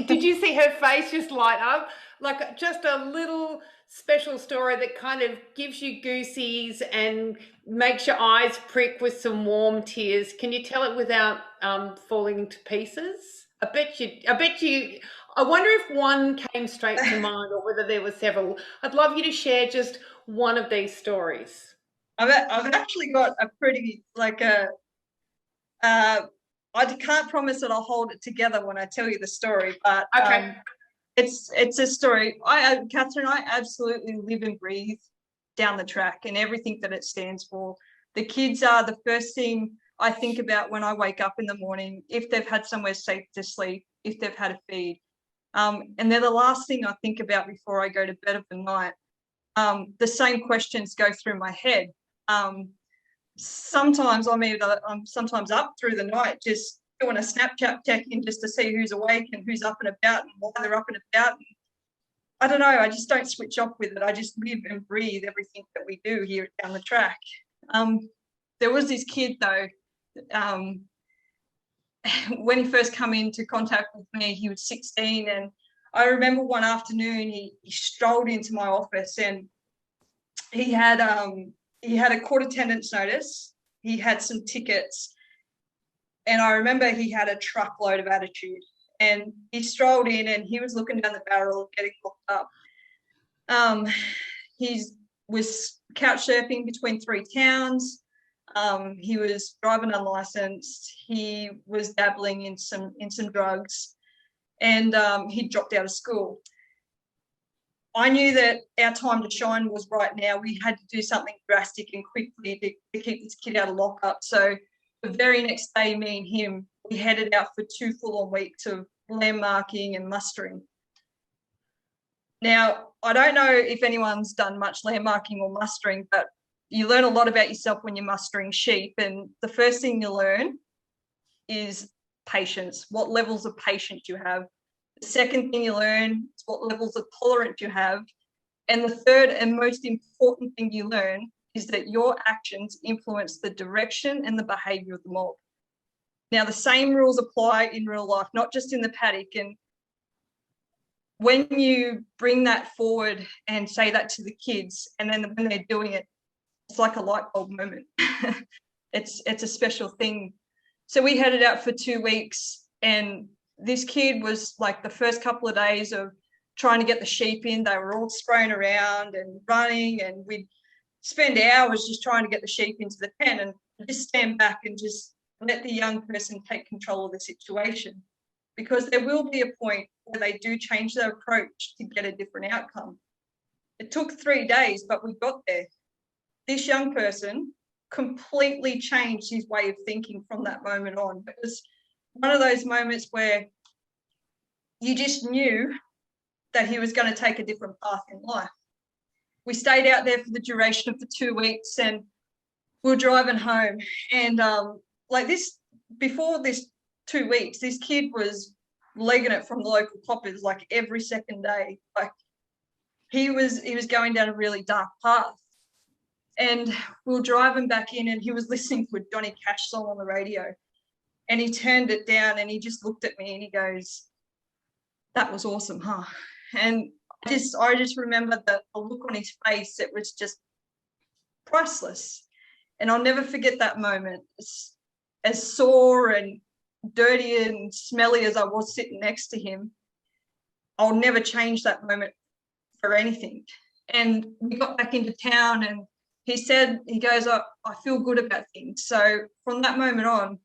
Did you see her face just light up? Like just a little special story that kind of gives you goosies and makes your eyes prick with some warm tears. Can you tell it without falling to pieces? I bet you, I wonder if one came straight to mind or whether there were several. I'd love you to share just one of these stories. I've actually got a pretty, I can't promise that I'll hold it together when I tell you the story, but Okay. It's a story. Catherine, I absolutely live and breathe Down the Track and everything that it stands for. The kids are the first thing I think about when I wake up in the morning, if they've had somewhere safe to sleep, if they've had a feed. And they're the last thing I think about before I go to bed of the night. The same questions go through my head. Sometimes I'm sometimes up through the night just doing a Snapchat check-in just to see who's awake and who's up and about and why they're up and about. And I don't know, I just don't switch off with it. I just live and breathe everything that we do here at Down the Track. There was this kid though, when he first came into contact with me, he was 16, and I remember one afternoon he strolled into my office and he had a court attendance notice, he had some tickets, and I remember he had a truckload of attitude, and he strolled in and he was looking down the barrel of getting locked up. He was couch surfing between 3 towns. He was driving unlicensed. He was dabbling in some drugs, and he dropped out of school. I knew that our time to shine was right now. We had to do something drastic and quickly to keep this kid out of lockup. So the very next day, me and him, we headed out for 2 full-on weeks of landmarking and mustering. Now, I don't know if anyone's done much landmarking or mustering, but you learn a lot about yourself when you're mustering sheep. And the first thing you learn is patience, what levels of patience you have. The second thing you learn is what levels of tolerance you have. And the third and most important thing you learn is that your actions influence the direction and the behaviour of the mob. Now, the same rules apply in real life, not just in the paddock. And when you bring that forward and say that to the kids, and then when they're doing it, it's like a light bulb moment. It's a special thing. So we headed out for 2 weeks, and this kid was like the first couple of days of trying to get the sheep in. They were all spraying around and running, and we'd spend hours just trying to get the sheep into the pen, and just stand back and just let the young person take control of the situation, because there will be a point where they do change their approach to get a different outcome. It took 3 days, but we got there. This young person completely changed his way of thinking from that moment on. It was one of those moments where you just knew that he was going to take a different path in life. We stayed out there for the duration of the 2 weeks, and we were driving home. And before this 2 weeks, this kid was legging it from the local coppers like every second day. Like he was going down a really dark path. And we were driving back in, and he was listening to a Johnny Cash song on the radio, and he turned it down and he just looked at me and he goes, "That was awesome, huh?" And I just remember the look on his face. It was just priceless. And I'll never forget that moment. As sore and dirty and smelly as I was sitting next to him, I'll never change that moment for anything. And we got back into town, and he goes, I feel good about things. So from that moment on,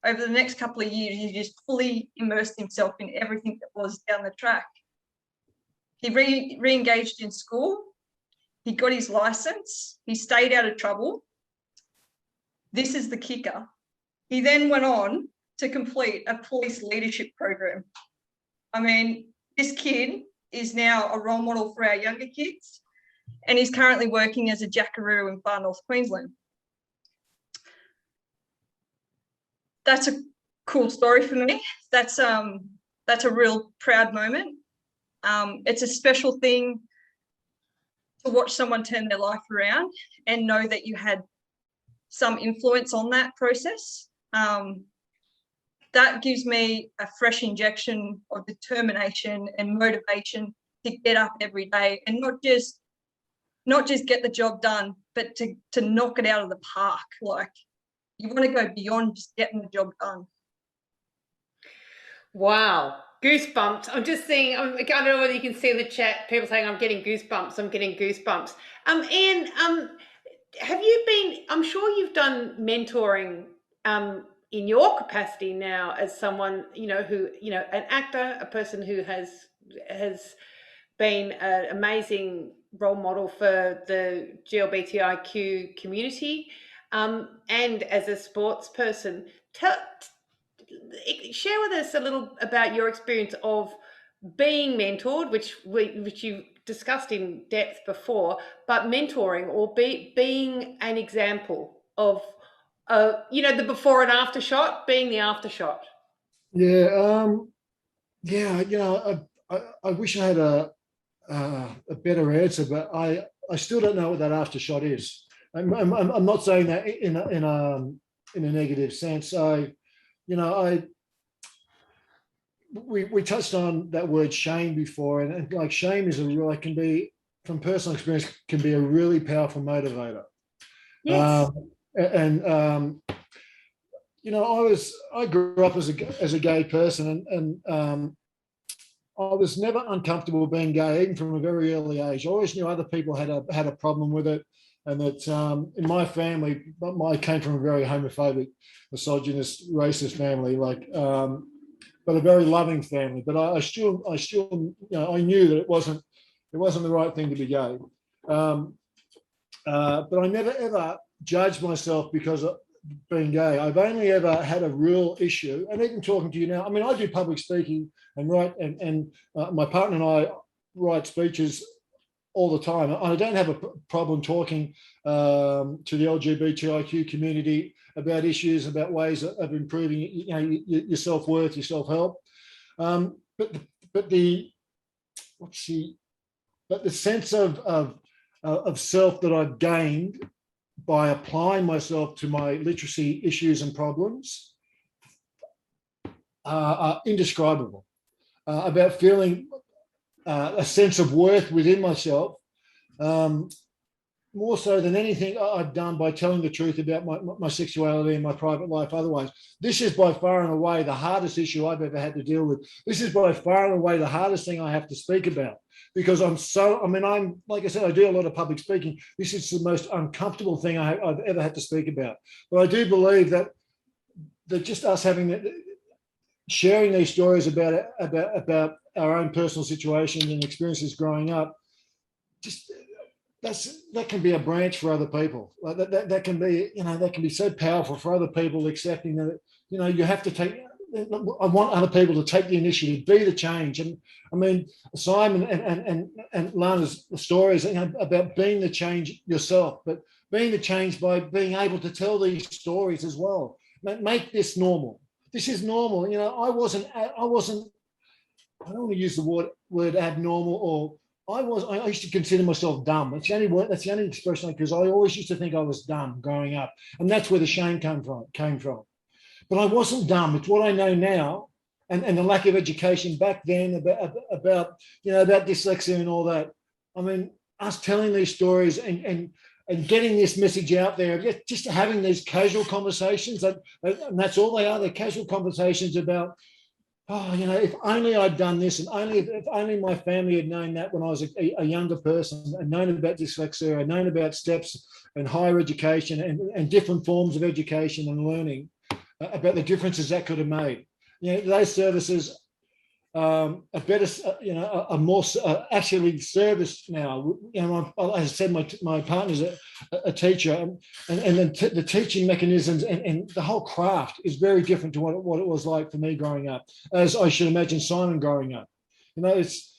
over the next couple of years, he just fully immersed himself in everything that was Down the Track. He re-engaged in school. He got his license. He stayed out of trouble. This is the kicker. He then went on to complete a police leadership program. I mean, this kid is now a role model for our younger kids, and he's currently working as a jackaroo in Far North Queensland. That's a cool story for me. That's a real proud moment. It's a special thing to watch someone turn their life around and know that you had some influence on that process. That gives me a fresh injection of determination and motivation to get up every day and not just get the job done, but to knock it out of the park. Like, you want to go beyond just getting the job done. Wow, goosebumps. I'm just seeing, I don't know whether you can see the chat, people saying I'm getting goosebumps, I'm getting goosebumps. Ian, have you been, I'm sure you've done mentoring in your capacity now as someone, who, an actor, a person who has been an amazing role model for the GLBTIQ community, and as a sports person. Share with us a little about your experience of being mentored, which you discussed in depth before, but mentoring or being an example of, the before and after shot, being the after shot. Yeah, I wish I had a better answer, but I still don't know what that after shot is. I'm not saying that in a negative sense. We touched on that word shame before, and like shame is can be, from personal experience, can be a really powerful motivator. Yes. I grew up as a gay person, and I was never uncomfortable being gay, even from a very early age. I always knew other people had a problem with it, and that in my family, I came from a very homophobic, misogynist, racist family, but a very loving family. But I still, I knew that it wasn't the right thing to be gay. But I never ever judged myself because of being gay. I've only ever had a real issue, and even talking to you now, I mean, I do public speaking and write, and my partner and I write speeches all the time. I don't have a problem talking to the LGBTIQ community about issues, about ways of improving, your self-worth, your self-help. But the sense of self that I've gained by applying myself to my literacy issues and problems are indescribable. About feeling a sense of worth within myself, more so than anything I've done by telling the truth about my sexuality and my private life otherwise. This is by far and away the hardest issue I've ever had to deal with. This is by far and away the hardest thing I have to speak about, because I'm like I said, I do a lot of public speaking. This is the most uncomfortable thing I've ever had to speak about. But I do believe that just us sharing these stories about our own personal situations and experiences growing up, that can be a branch for other people. That can be, that can be so powerful for other people, accepting that, you have to take. I want other people to take the initiative, be the change. And I mean, Simon and Lana's stories about being the change yourself, but being the change by being able to tell these stories as well. Make this normal. This is normal. I don't want to use the word abnormal, or I used to consider myself dumb. That's the only expression, because I always used to think I was dumb growing up. And that's where the shame came from. But I wasn't dumb. It's what I know now, and the lack of education back then about dyslexia and all that. I mean, us telling these stories and getting this message out there, just having these casual conversations, and that's all they are. They're casual conversations about, if only I'd done this, and if only my family had known that when I was a younger person, and known about dyslexia, and known about steps and higher education and different forms of education and learning, about the differences that could have made. Those services are better, are more actually serviced now. As I said, my partner's a teacher, and the teaching mechanisms and the whole craft is very different to what it was like for me growing up, as I should imagine Simon growing up. It's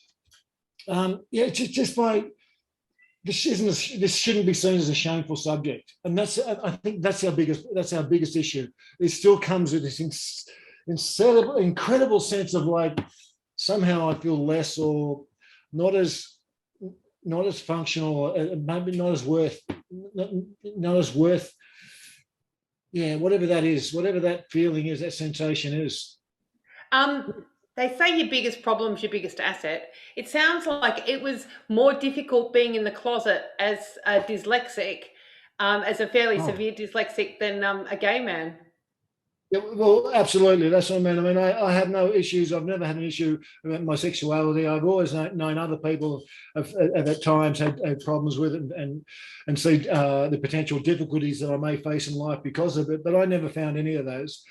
just by. This shouldn't be seen as a shameful subject, and I think that's our biggest issue. It still comes with this incredible sense of like, somehow I feel less, or not as functional, maybe not as worth, yeah, whatever that is, whatever that feeling is, that sensation is. They say your biggest problem's your biggest asset. It sounds like it was more difficult being in the closet as a dyslexic, as a fairly severe dyslexic than a gay man. Yeah, well, absolutely. That's what I mean. I mean, I have no issues. I've never had an issue about my sexuality. I've always known other people have at times had problems with it and see the potential difficulties that I may face in life because of it. But I never found any of those.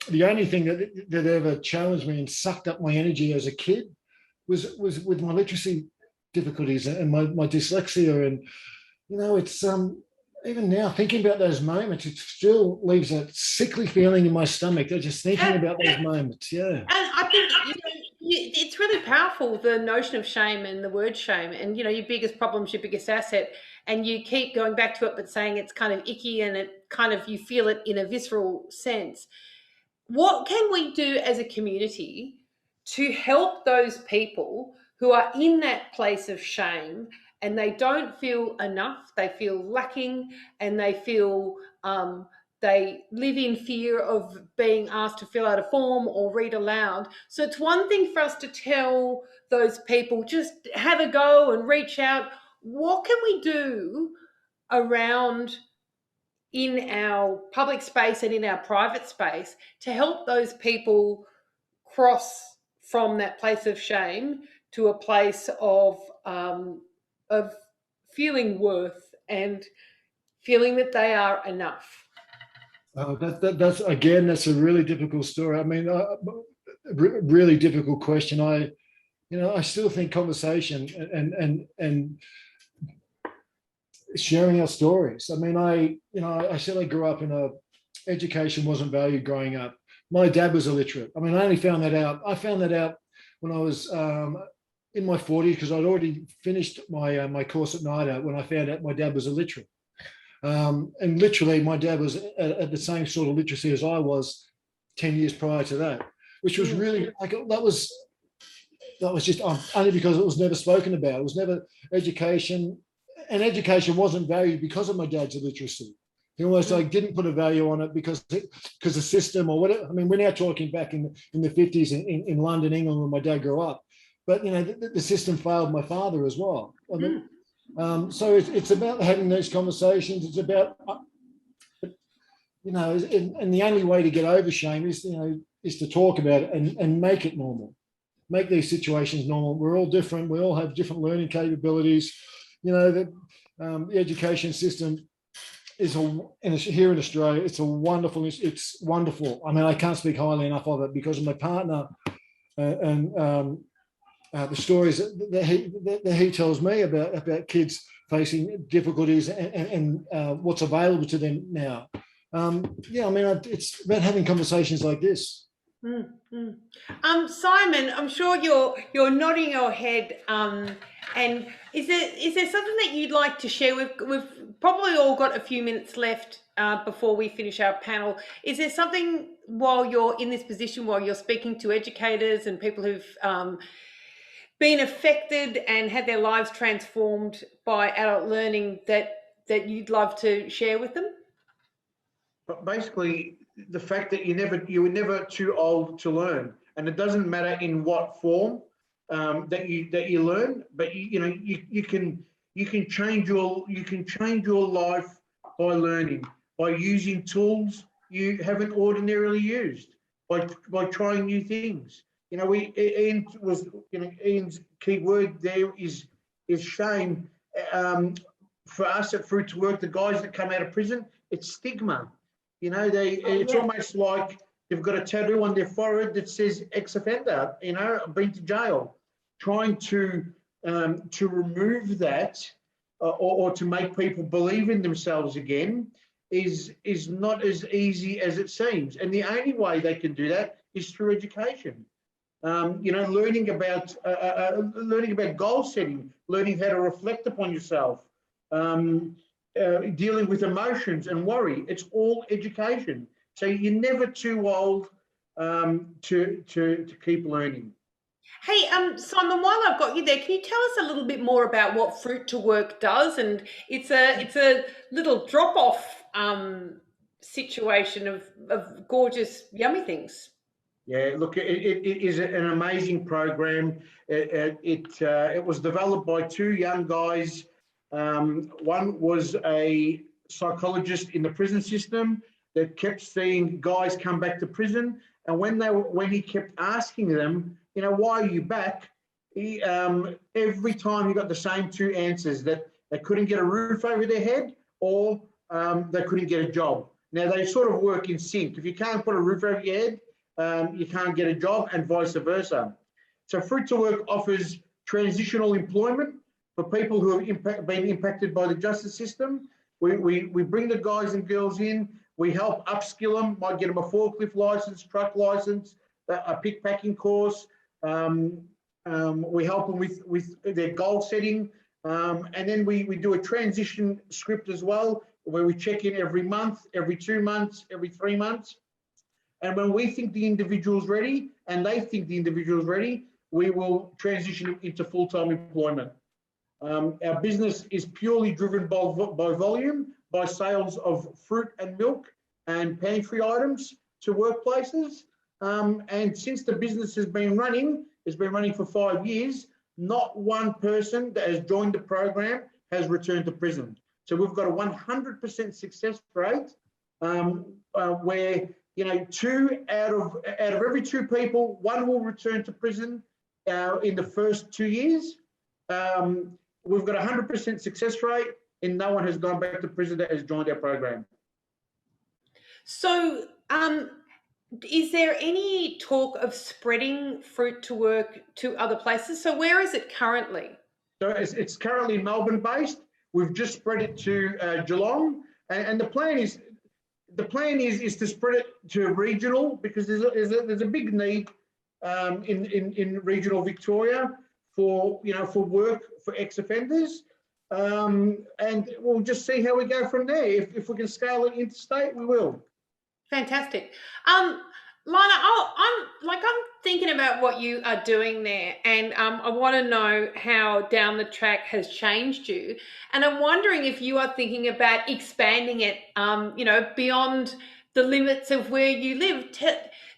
The only thing that ever challenged me and sucked up my energy as a kid was with my literacy difficulties and my dyslexia. And, you know, it's even now thinking about those moments, it still leaves a sickly feeling in my stomach. Just thinking about those moments. Yeah. And I think it's really powerful, the notion of shame and the word shame. And, you know, your biggest problem's your biggest asset. And you keep going back to it, but saying it's kind of icky and it kind of, you feel it in a visceral sense. What can we do as a community to help those people who are in that place of shame and they don't feel enough, they feel lacking, and they feel they live in fear of being asked to fill out a form or read aloud? So it's one thing for us to tell those people, just have a go and reach out. What can we do around in our public space and in our private space to help those people cross from that place of shame to a place of feeling worth and feeling that they are enough? That's again, that's a really difficult story. I mean, really difficult question. I still think conversation and sharing our stories. I mean, I said I grew up in education wasn't valued growing up. My dad was illiterate. I mean, I only found that out. I found that out when I was in my 40s because I'd already finished my course at NIDA when I found out my dad was illiterate. And literally, my dad was at the same sort of literacy as I was 10 years prior to that, which was really like that was just only because it was never spoken about. It was never education. And education wasn't valued because of my dad's illiteracy. He almost like didn't put a value on it because the system or whatever. I mean, we're now talking back in the 50s in London, England, when my dad grew up. But, you know, the system failed my father as well. I mean, so it's about having those conversations. It's about, you know, and the only way to get over shame is, you know, is to talk about it and make it normal. Make these situations normal. We're all different. We all have different learning capabilities. You know, the education system is here in Australia. It's wonderful. I mean, I can't speak highly enough of it because of my partner and the stories that he tells me about kids facing difficulties and what's available to them now. Yeah, I mean, it's about having conversations like this. Simon, I'm sure you're nodding your head. And is there something that you'd like to share? We've probably all got a few minutes left before we finish our panel. Is there something while you're in this position, while you're speaking to educators and people who've been affected and had their lives transformed by adult learning that you'd love to share with them? But basically, the fact that you were never too old to learn, and it doesn't matter in what form that you learn, but you can change your life by learning, by using tools you haven't ordinarily used, by trying new things. You know, Ian's key word there is shame. For us at Fruit to Work, the guys that come out of prison, it's stigma. You know, it's almost like they've got a tattoo on their forehead that says ex-offender, you know, been to jail. Trying to remove that or to make people believe in themselves again is not as easy as it seems. And the only way they can do that is through education. You know, learning about goal setting, learning how to reflect upon yourself, dealing with emotions and worry. It's all education. So you're never too old to keep learning. Hey, Simon, while I've got you there, can you tell us a little bit more about what Fruit to Work does? And it's a little drop off situation of gorgeous, yummy things. Yeah, look, it is an amazing program. It was developed by two young guys. One was a psychologist in the prison system that kept seeing guys come back to prison, and when he kept asking them, you know, why are you back? He every time he got the same two answers, that they couldn't get a roof over their head or they couldn't get a job. Now they sort of work in sync. If you can't put a roof over your head, you can't get a job, and vice versa. So Fruit to Work offers transitional employment for people who have been impacted by the justice system. We bring the guys and girls in, we help upskill them, might get them a forklift license, truck license, a pickpacking course. We help them with their goal setting. And then we do a transition script as well, where we check in every month, every 2 months, every 3 months. And when we think the individual's ready and they think the individual's ready, we will transition into full-time employment. Our business is purely driven by volume, by sales of fruit and milk and pantry items to workplaces. And since the business has been running, it's been running for 5 years, not one person that has joined the program has returned to prison. So we've got a 100% success rate where, you know, 2 out of every 2 people, 1 will return to prison in the first 2 years. We've got a 100% success rate, and no one has gone back to prison that has joined our program. So, is there any talk of spreading Fruit to Work to other places? So where is it currently? So it's currently Melbourne based. We've just spread it to Geelong, and the plan is to spread it to regional, because there's a big need in regional Victoria for work for ex-offenders, and we'll just see how we go from there. If we can scale it interstate, we will. Fantastic. Lana, I'm thinking about what you are doing there, and I want to know how Down the Track has changed you, and I'm wondering if you are thinking about expanding it, beyond the limits of where you live.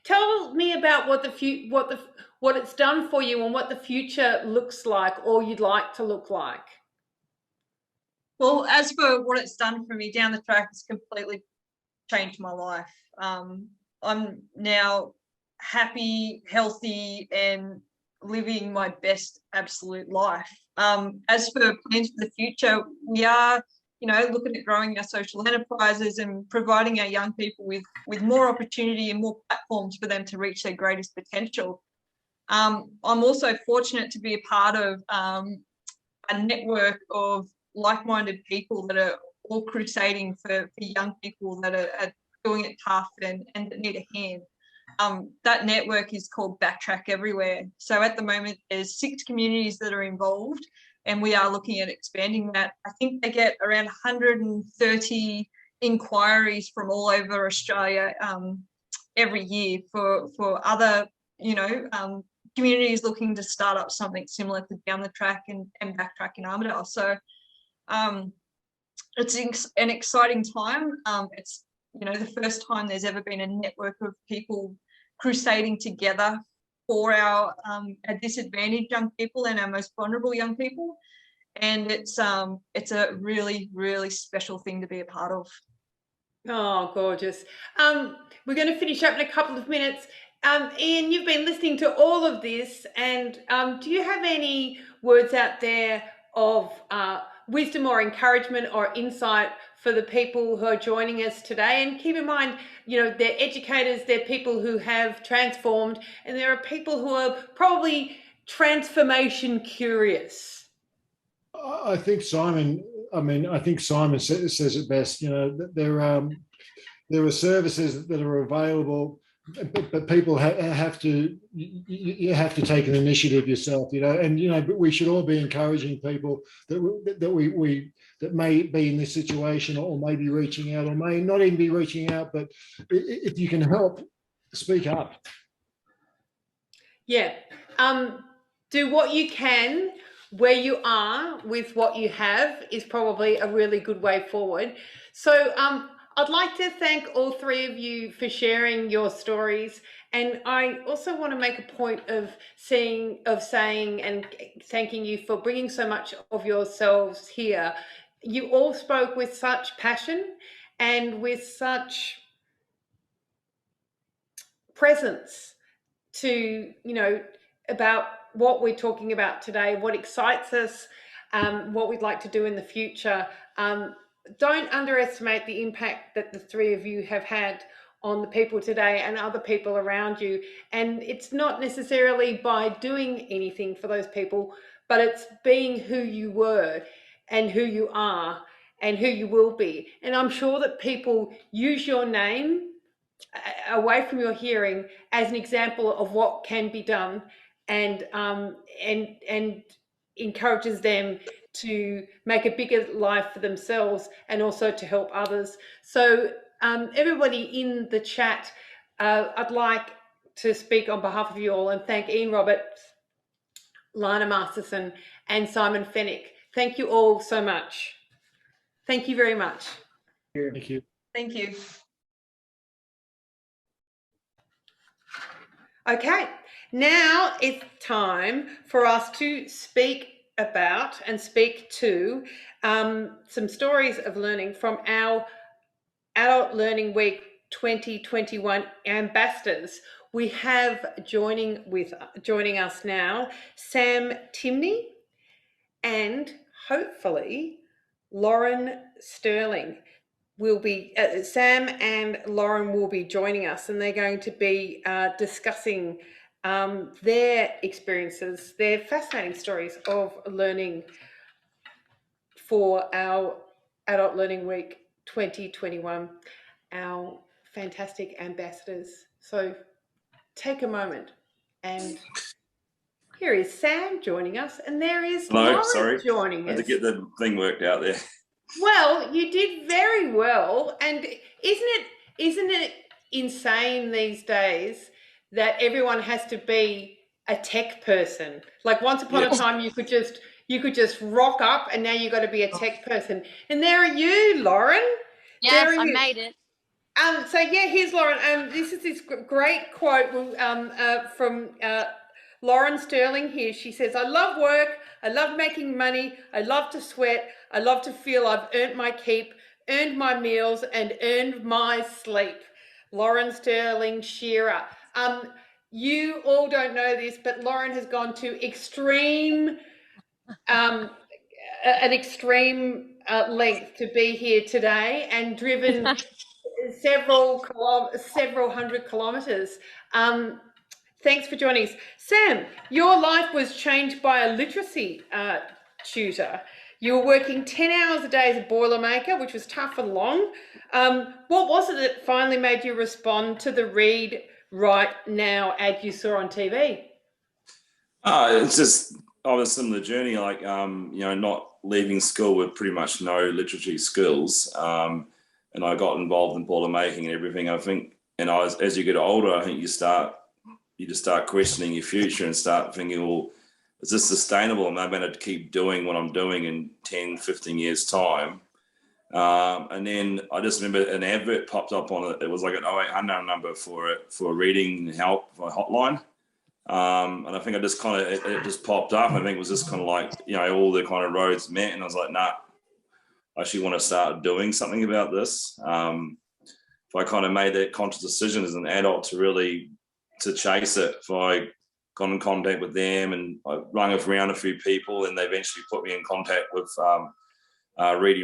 Tell me about what it's done for you and what the future looks like, or you'd like to look like. Well, as for what it's done for me, Down the Track has completely changed my life. I'm now happy, healthy, and living my best absolute life. As for plans for the future, we are, looking at growing our social enterprises and providing our young people with more opportunity and more platforms for them to reach their greatest potential. I'm also fortunate to be a part of a network of like-minded people that are all crusading for young people that are doing it tough and that need a hand. That network is called Backtrack Everywhere. So at the moment, there's 6 communities that are involved, and we are looking at expanding that. I think they get around 130 inquiries from all over Australia every year for other, communities looking to start up something similar to Down the Track and Backtrack in Armidale. So it's an exciting time. It's the first time there's ever been a network of people crusading together for our disadvantaged young people and our most vulnerable young people. And it's a really, really special thing to be a part of. Oh, gorgeous. We're going to finish up in a couple of minutes. Ian, you've been listening to all of this, and do you have any words out there of wisdom or encouragement or insight for the people who are joining us today? And keep in mind, they're educators, they're people who have transformed, and there are people who are probably transformation curious. I think Simon says it best. There are services that are available, but people have to take an initiative yourself, but we should all be encouraging people that may be in this situation, or may be reaching out, or may not even be reaching out, but if you can help, speak up. Yeah, do what you can where you are with what you have is probably a really good way forward. So I'd like to thank all three of you for sharing your stories. And I also want to make a point of saying and thanking you for bringing so much of yourselves here. You all spoke with such passion and with such presence to, about what we're talking about today, what excites us, what we'd like to do in the future. Don't underestimate the impact that the three of you have had on the people today and other people around you. And it's not necessarily by doing anything for those people, but it's being who you were and who you are and who you will be. And I'm sure that people use your name away from your hearing as an example of what can be done, and encourages them to make a bigger life for themselves and also to help others. So everybody in the chat, I'd like to speak on behalf of you all and thank Ian Roberts, Lana Masterson and Simon Fennick. Thank you all so much. Thank you very much. Thank you. Thank you. Okay, now it's time for us to speak about and speak to some stories of learning from our Adult Learning Week 2021 ambassadors. We have joining us now Sam Timney and hopefully Lauren Sterling. Will be Sam and Lauren will be joining us, and they're going to be discussing their experiences, their fascinating stories of learning for our Adult Learning Week 2021, our fantastic ambassadors. So take a moment, and here is Sam joining us, and there is Lauren joining us. I had to get the thing worked out there. Well, you did very well, and isn't it insane these days that everyone has to be a tech person? Like once upon a time, you could just rock up, and now you've got to be a tech person. And there are you, Lauren. Yes, I made it. So yeah, here's Lauren. This is this great quote from Lauren Sterling here. She says, "I love work. I love making money. I love to sweat. I love to feel I've earned my keep, earned my meals, and earned my sleep." Lauren Sterling Shearer. You all don't know this, but Lauren has gone to an extreme length to be here today and driven several hundred kilometres. Thanks for joining us. Sam, your life was changed by a literacy tutor. You were working 10 hours a day as a Boilermaker, which was tough and long. What was it that finally made you respond to the Read Right Now ad you saw on TV? It's just, I was a similar journey, like, not leaving school with pretty much no literacy skills. And I got involved in Boilermaking and everything. I think, as you get older, I think you just start questioning your future and start thinking, well, is this sustainable? Am I going to keep doing what I'm doing in 10, 15 years time? And then I just remember an advert popped up on it. It was like an 0800 number for reading help, for a hotline. And I think it just popped up. I think it was just kind of like, all the kind of roads met. And I was like, nah, I actually want to start doing something about this. If I kind of made that conscious decision as an adult to chase it, if I got in contact with them and I rung around a few people, and they eventually put me in contact with Read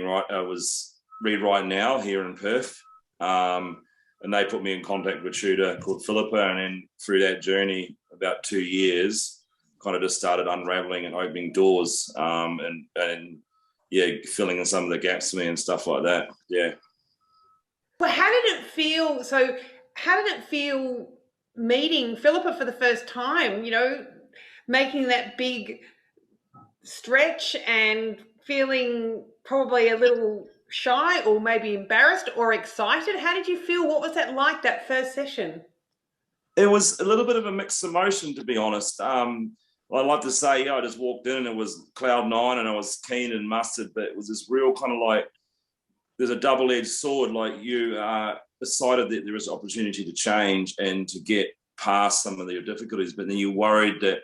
Right Now here in Perth. And they put me in contact with a tutor called Philippa, and then through that journey, about 2 years, kind of just started unraveling and opening doors, and filling in some of the gaps for me and stuff like that. Yeah. Well, how did it feel? So how did it feel meeting Philippa for the first time, making that big stretch and feeling probably a little shy or maybe embarrassed or excited? How did you feel? What was that like, that first session? It was a little bit of a mixed emotion, to be honest. I'd like to say, yeah, I just walked in and it was cloud nine and I was keen and mustard, but it was this real kind of like, there's a double-edged sword, like you are decided that there is opportunity to change and to get past some of their difficulties, but then you're worried that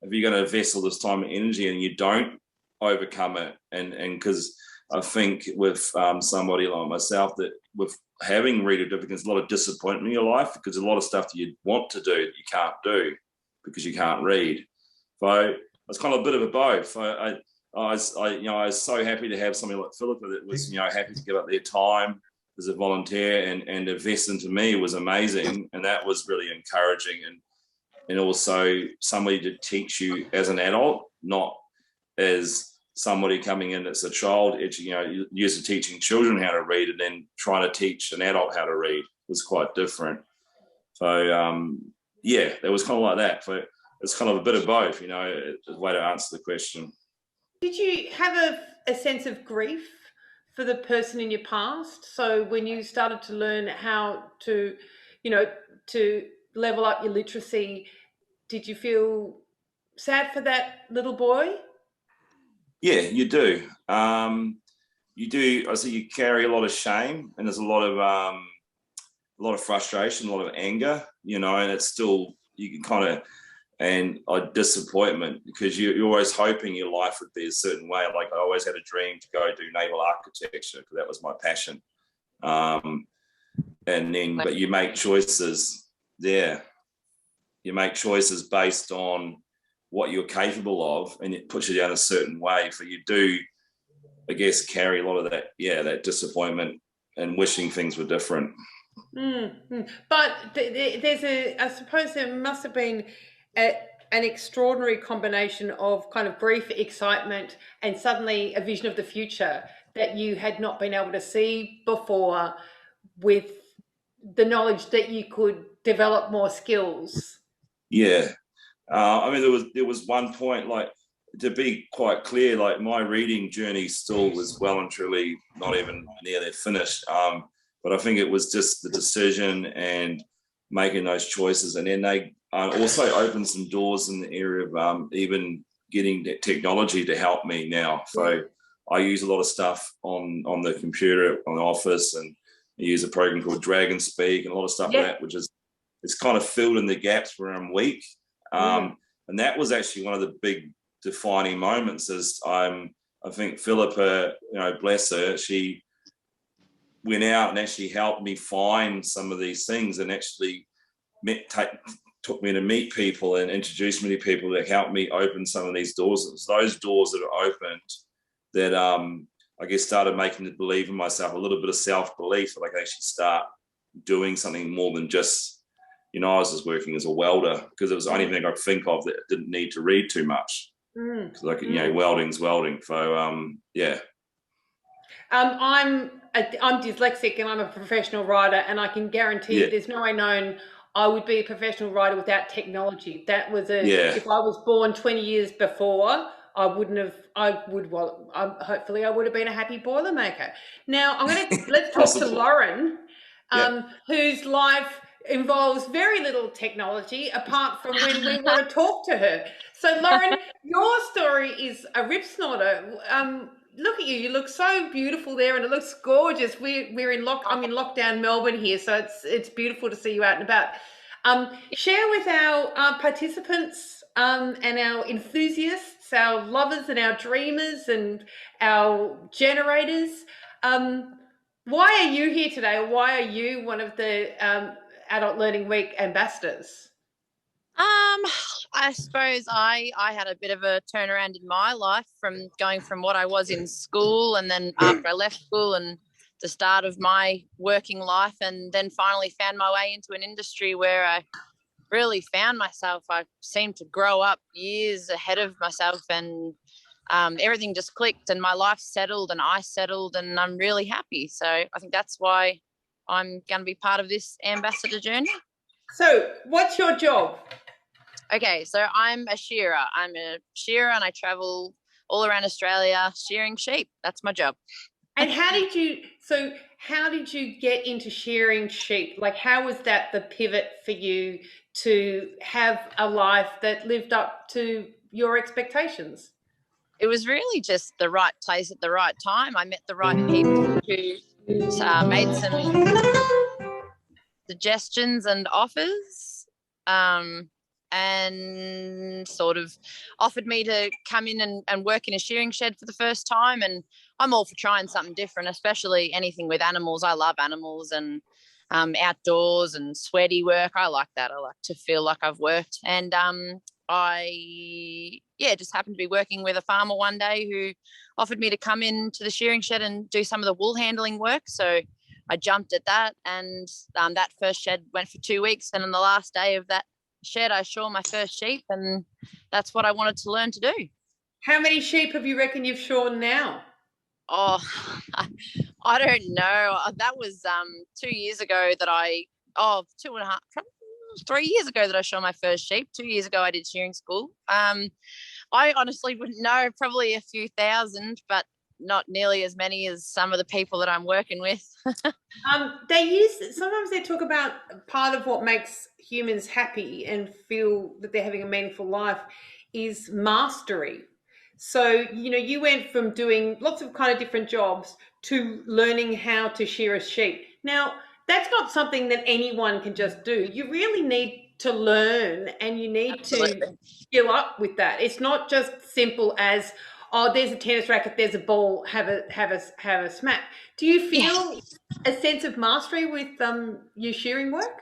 if you're going to invest all this time and energy and you don't overcome it, and because I think with somebody like myself, that with having reader difficulties, a lot of disappointment in your life, because a lot of stuff that you want to do that you can't do because you can't read. So it's kind of a bit of a both. I was so happy to have somebody like Philippa that was, happy to give up their time as a volunteer and invest into me was amazing, and that was really encouraging, and also somebody to teach you as an adult, not as somebody coming in that's a child. Used to teaching children how to read and then trying to teach an adult how to read was quite different. So that was kind of like that. So it's kind of a bit of both, a way to answer the question. Did you have a sense of grief for the person in your past? So when you started to learn how to, to level up your literacy, did you feel sad for that little boy? Yeah, you do. You do. I see you carry a lot of shame, and there's a lot of frustration, a lot of anger, and it's still, you can kind of, and disappointment, because you're always hoping your life would be a certain way. Like I always had a dream to go do naval architecture because that was my passion. But you make choices there. You make choices based on what you're capable of, and it puts you down a certain way. So you do, I guess, carry a lot of that, that disappointment and wishing things were different. Mm-hmm. But I suppose there must have been an extraordinary combination of kind of grief, excitement, and suddenly a vision of the future that you had not been able to see before, with the knowledge that you could develop more skills. Yeah. There was one point, like, to be quite clear, like my reading journey still was well and truly not even nearly finished. But I think it was just the decision and making those choices. And then they also opened some doors in the area of even getting technology to help me now. So I use a lot of stuff on the computer, on the office, and I use a program called Dragon Speak and a lot of stuff like that, which is, it's kind of filled in the gaps where I'm weak. And that was actually one of the big defining moments. I think Philippa, bless her, she went out and actually helped me find some of these things, and actually took me to meet people and introduced me to people that helped me open some of these doors. It was those doors that are opened that I guess started making me believe in myself, a little bit of self-belief that I could actually start doing something more than just, I was just working as a welder because it was the only thing I could think of that didn't need to read too much. Because welding's welding. So I'm dyslexic and I'm a professional writer, and I can guarantee there's no way known I would be a professional writer without technology. That was if I was born 20 years before, hopefully I would have been a happy Boilermaker. Now let's talk to Lauren, whose life involves very little technology apart from when we want to talk to her. So Lauren, your story is a rip snorter. Look at you. You look so beautiful there, and it looks gorgeous. I'm in lockdown Melbourne here, so it's beautiful to see you out and about. Share with our participants and our enthusiasts, our lovers and our dreamers and our generators, why are you here today? Why are you one of the Adult Learning Week ambassadors? I suppose I had a bit of a turnaround in my life from going from what I was in school, and then after I left school and the start of my working life, and then finally found my way into an industry where I really found myself. I seemed to grow up years ahead of myself, and everything just clicked, and my life settled, and I settled, and I'm really happy. So I think that's why I'm going to be part of this ambassador journey. So what's your job? Okay, so I'm a shearer. I'm a shearer, and I travel all around Australia shearing sheep. That's my job. And how did you get into shearing sheep? Like, how was that the pivot for you to have a life that lived up to your expectations? It was really just the right place at the right time. I met the right people who made some suggestions and offers, and sort of offered me to come in and work in a shearing shed for the first time. And I'm all for trying something different, especially anything with animals. I love animals and outdoors and sweaty work. I like that. I like to feel like I've worked. And I just happened to be working with a farmer one day who offered me to come into the shearing shed and do some of the wool handling work. So I jumped at that, and that first shed went for 2 weeks. And on the last day of that shed, I shore my first sheep, and that's what I wanted to learn to do. How many sheep have you reckon you've shorn now? Oh, I don't know. That was 2 years ago that 3 years ago that I shore my first sheep. 2 years ago I did shearing school. I honestly wouldn't know, probably a few thousand, but not nearly as many as some of the people that I'm working with. Sometimes they talk about part of what makes humans happy and feel that they're having a meaningful life is mastery. So, you went from doing lots of kind of different jobs to learning how to shear a sheep. Now, that's not something that anyone can just do. You really need to learn, and you need to skill up with that. It's not just simple as, oh, there's a tennis racket, there's a ball, have a smack. Do you feel a sense of mastery with your shearing work?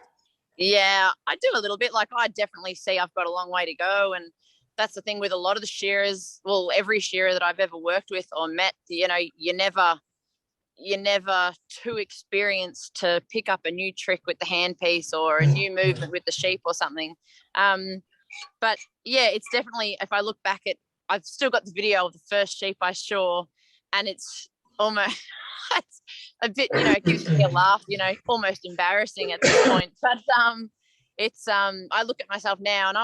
Yeah, I do a little bit. Like, I definitely see I've got a long way to go, and that's the thing with a lot of the shearers. Well, every shearer that I've ever worked with or met, you're never too experienced to pick up a new trick with the handpiece or a new movement with the sheep or something. But yeah, it's definitely, if I look back at, I've still got the video of the first sheep I shore, and it's almost, it's a bit, it gives me a laugh, almost embarrassing at this point. But I look at myself now, and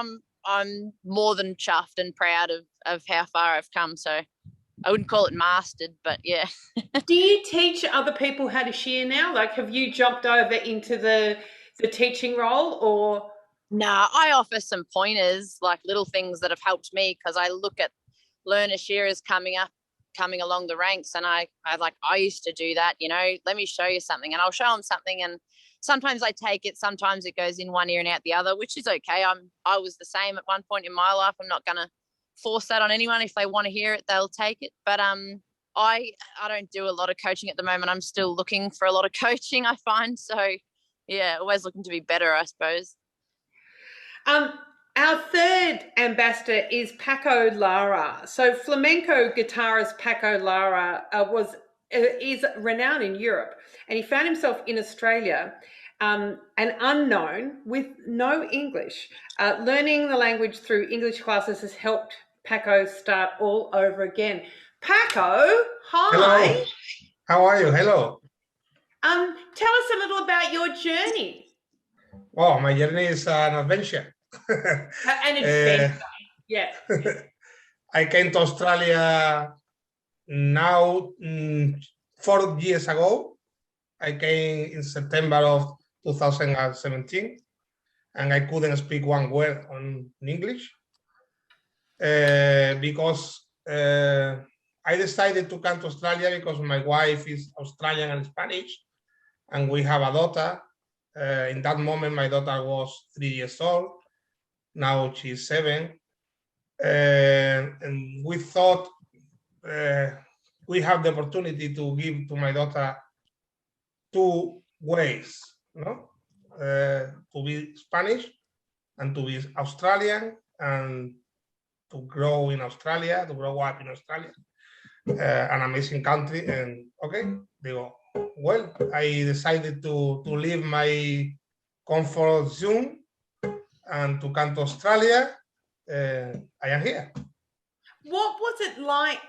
I'm more than chuffed and proud of how far I've come. So I wouldn't call it mastered, but yeah. Do you teach other people how to shear now? Like, have you jumped over into the teaching role, or? No, I offer some pointers, like little things that have helped me, because I look at learner shearers coming along the ranks, and I used to do that, let me show you something, and I'll show them something, and sometimes I take it, sometimes it goes in one ear and out the other, which is okay. I was the same at one point in my life. I'm not going to force that on anyone. If they want to hear it, they'll take it. But I don't do a lot of coaching at the moment. I'm still looking for a lot of coaching, I find. So yeah, always looking to be better, I suppose. Our third ambassador is Paco Lara. So flamenco guitarist Paco Lara is renowned in Europe, and he found himself in Australia, an unknown with no English. Learning the language through English classes has helped Paco start all over again. Paco, hi. Hello. How are you? Hello. Tell us a little about your journey. Oh, my journey is an adventure. An adventure, yeah. I came to Australia now 4 years ago. I came in September of 2017, and I couldn't speak one word in English because I decided to come to Australia because my wife is Australian and Spanish, and we have a daughter. In that moment, my daughter was 3 years old. Now she's 7. And we thought we have the opportunity to give to my daughter 2 ways, to be Spanish and to be Australian, and to grow in Australia, to grow up in Australia, an amazing country. And okay, they go, well, I decided to leave my comfort zone and to come to Australia. I am here. What was it like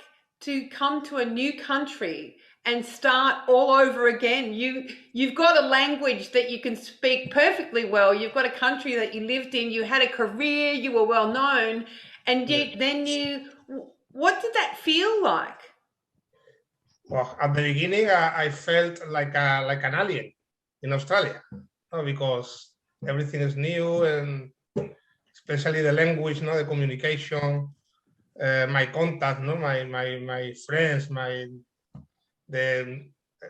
to come to a new country and start all over again? You've got a language that you can speak perfectly well. You've got a country that you lived in. You had a career. You were well known, and what did that feel like? Well, at the beginning, I felt like an alien in Australia, because everything is new, and especially the language, the communication, my contact, my friends, the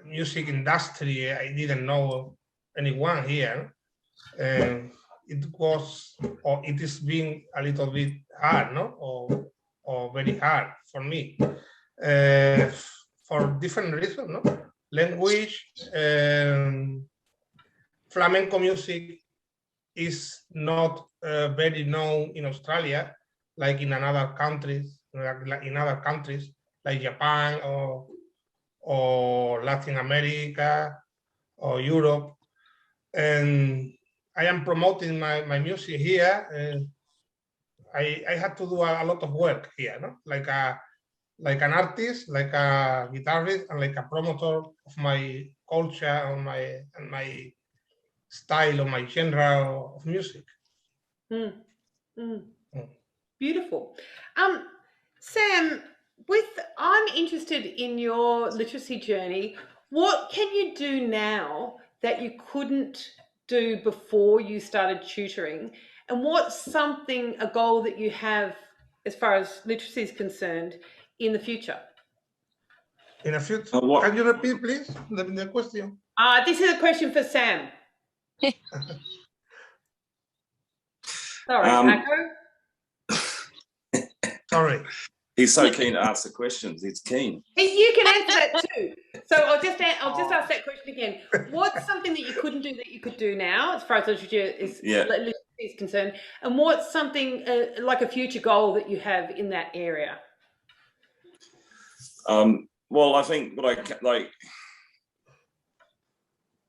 music industry. I didn't know anyone here. It was, or it is being a little bit hard, or very hard for me, for different reasons, Language, flamenco music is not very known in Australia, like in other countries, like Japan or Latin America or Europe. And I am promoting my music here, and I had to do a lot of work here, like an artist, like a guitarist, and like a promoter of my culture and my style or my genre of music. Beautiful. Sam, I'm interested in your literacy journey. What can you do now that you couldn't do before you started tutoring? And what's a goal that you have as far as literacy is concerned in the future? In the future? Can you repeat, please, the question? This is a question for Sam. Sorry, Paco. Sorry. He's so keen to answer questions. He's keen. You can answer that too. So I'll just ask that question again. What's something that you couldn't do that you could do now, as far as literature is concerned? And what's something like a future goal that you have in that area? Well, I think what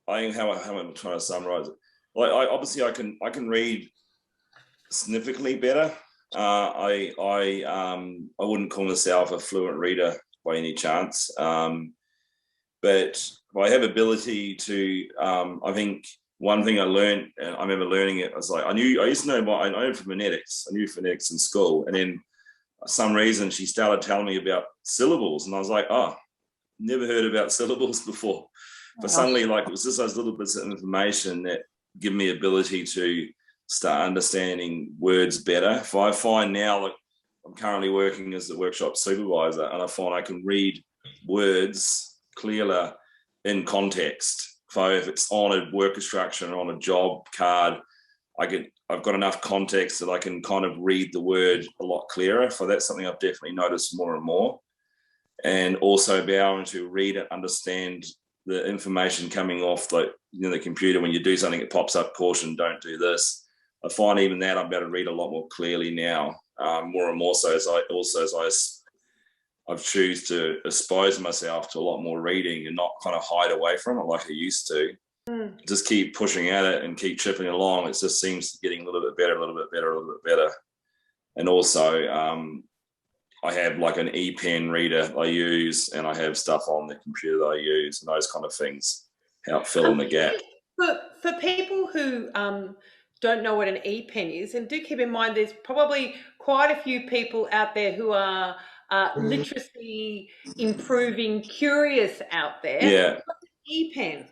how I'm trying to summarize it. Obviously I can read significantly better. I wouldn't call myself a fluent reader by any chance, but I have ability to. I think one thing I learned, and I remember learning it. I was like, I used to know I know phonetics. I knew phonetics in school, and then for some reason she started telling me about syllables, and I was like, oh, never heard about syllables before. But suddenly, it was just those little bits of information that give me ability to start understanding words better. If I find now, I'm currently working as the workshop supervisor, and I find I can read words clearer in context. So if it's on a work instruction or on a job card, I've got enough context that I can kind of read the word a lot clearer. So that's something I've definitely noticed more and more. And also be able to read and understand the information coming off the computer. When you do something, it pops up, caution, don't do this. I find even that I'm able to read a lot more clearly now, more and more so as I've choose to expose myself to a lot more reading and not kind of hide away from it like I used to. Just keep pushing at it and keep chipping along. It just seems to getting a little bit better, a little bit better, a little bit better. And also, I have like an e-pen reader I use, and I have stuff on the computer that I use, and those kind of things help fill in the gap. For people who don't know what an e-pen is, and do keep in mind there's probably quite a few people out there who are literacy improving curious out there. Yeah. What's an e-pen?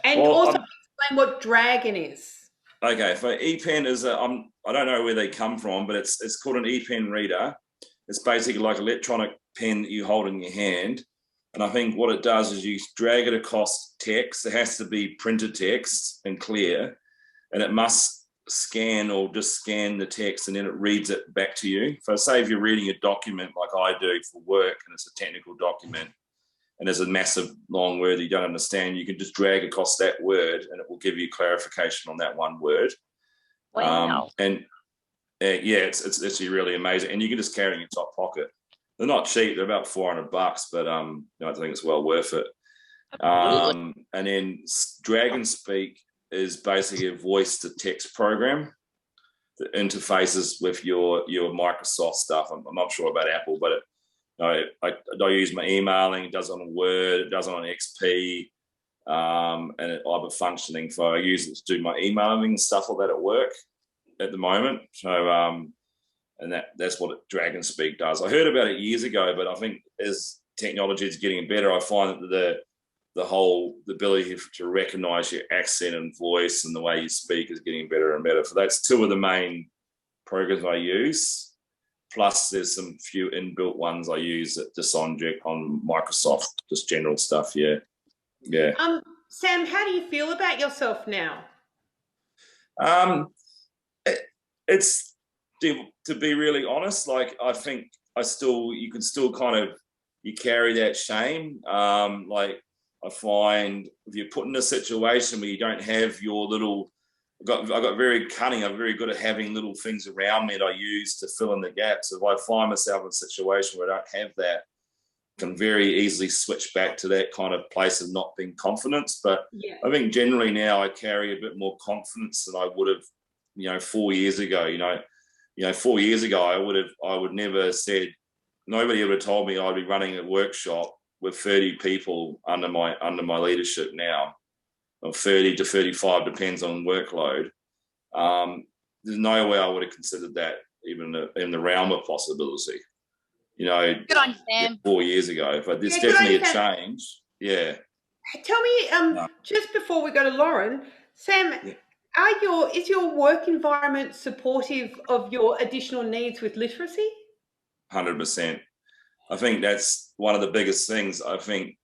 And also explain what Dragon is. Okay, so e-pen is I don't know where they come from, but it's called an e-pen reader. It's basically like an electronic pen that you hold in your hand. And I think what it does is you drag it across text. It has to be printed text and clear, and it must scan or just scan the text, and then it reads it back to you. So say if you're reading a document like I do for work, and it's a technical document, and there's a massive long word that you don't understand, you can just drag across that word and it will give you clarification on that one word. Wow. It's actually really amazing. And you can just carry it in your top pocket. They're not cheap. They're about $400, but I think it's well worth it. And then Dragon Speak is basically a voice to text program that interfaces with your Microsoft stuff. I'm not sure about Apple, but I use my emailing. It does it on Word. It does it on XP, and I have a functioning. So I use it to do my emailing and stuff like that at work at the moment. So and that's what Dragon Speak does. I heard about it years ago, but I think as technology is getting better, I find that the ability to recognize your accent and voice and the way you speak is getting better and better. So that's two of the main programs I use. Plus there's some few inbuilt ones I use just on Microsoft, just general stuff. Yeah. Sam, how do you feel about yourself now? It's to be really honest, like I think you can still kind of, you carry that shame. Like I find if you're put in a situation where you don't have your little, I got very cunning. I'm very good at having little things around me that I use to fill in the gaps. If I find myself in a situation where I don't have that, I can very easily switch back to that kind of place of not being confident. But I think generally now I carry a bit more confidence than I would have, 4 years ago. 4 years ago I would never have said, nobody would have told me I'd be running a workshop with 30 people under my leadership now, or 30 to 35, depends on workload. There's no way I would have considered that even in the realm of possibility. Good on you, Sam. 4 years ago, but there's definitely a change. Yeah. Tell me, just before we go to Lauren, Sam, is your work environment supportive of your additional needs with literacy? 100%. I think that's one of the biggest things. I think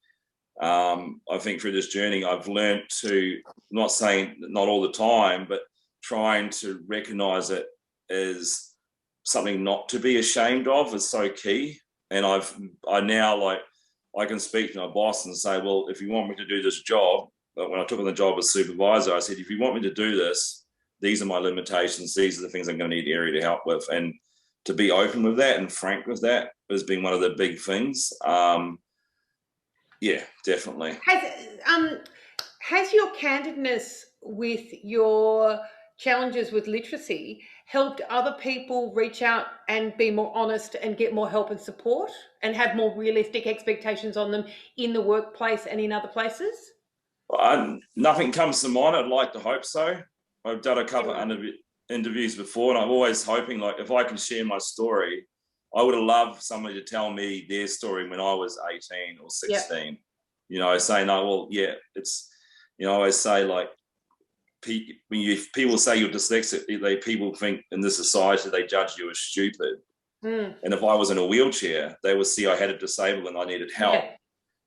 through this journey, I've learned to, not saying not all the time, but trying to recognize it as something not to be ashamed of is so key. And I now I can speak to my boss and say, well, if you want me to do this job, when I took on the job as supervisor, I said, if you want me to do this, these are my limitations. These are the things I'm going to need area to help with. And to be open with that and frank with that has been one of the big things. Yeah, definitely. Has your candidness with your challenges with literacy helped other people reach out and be more honest and get more help and support and have more realistic expectations on them in the workplace and in other places? Nothing comes to mind. I'd like to hope so. I've done a couple of interviews before, and I'm always hoping, like, if I can share my story, I would have loved somebody to tell me their story when I was 18 or 16. Saying, oh, well, yeah, it's, I always say, like, when people say you're dyslexic, people think in this society they judge you as stupid. And if I was in a wheelchair, they would see I had a disability and I needed help.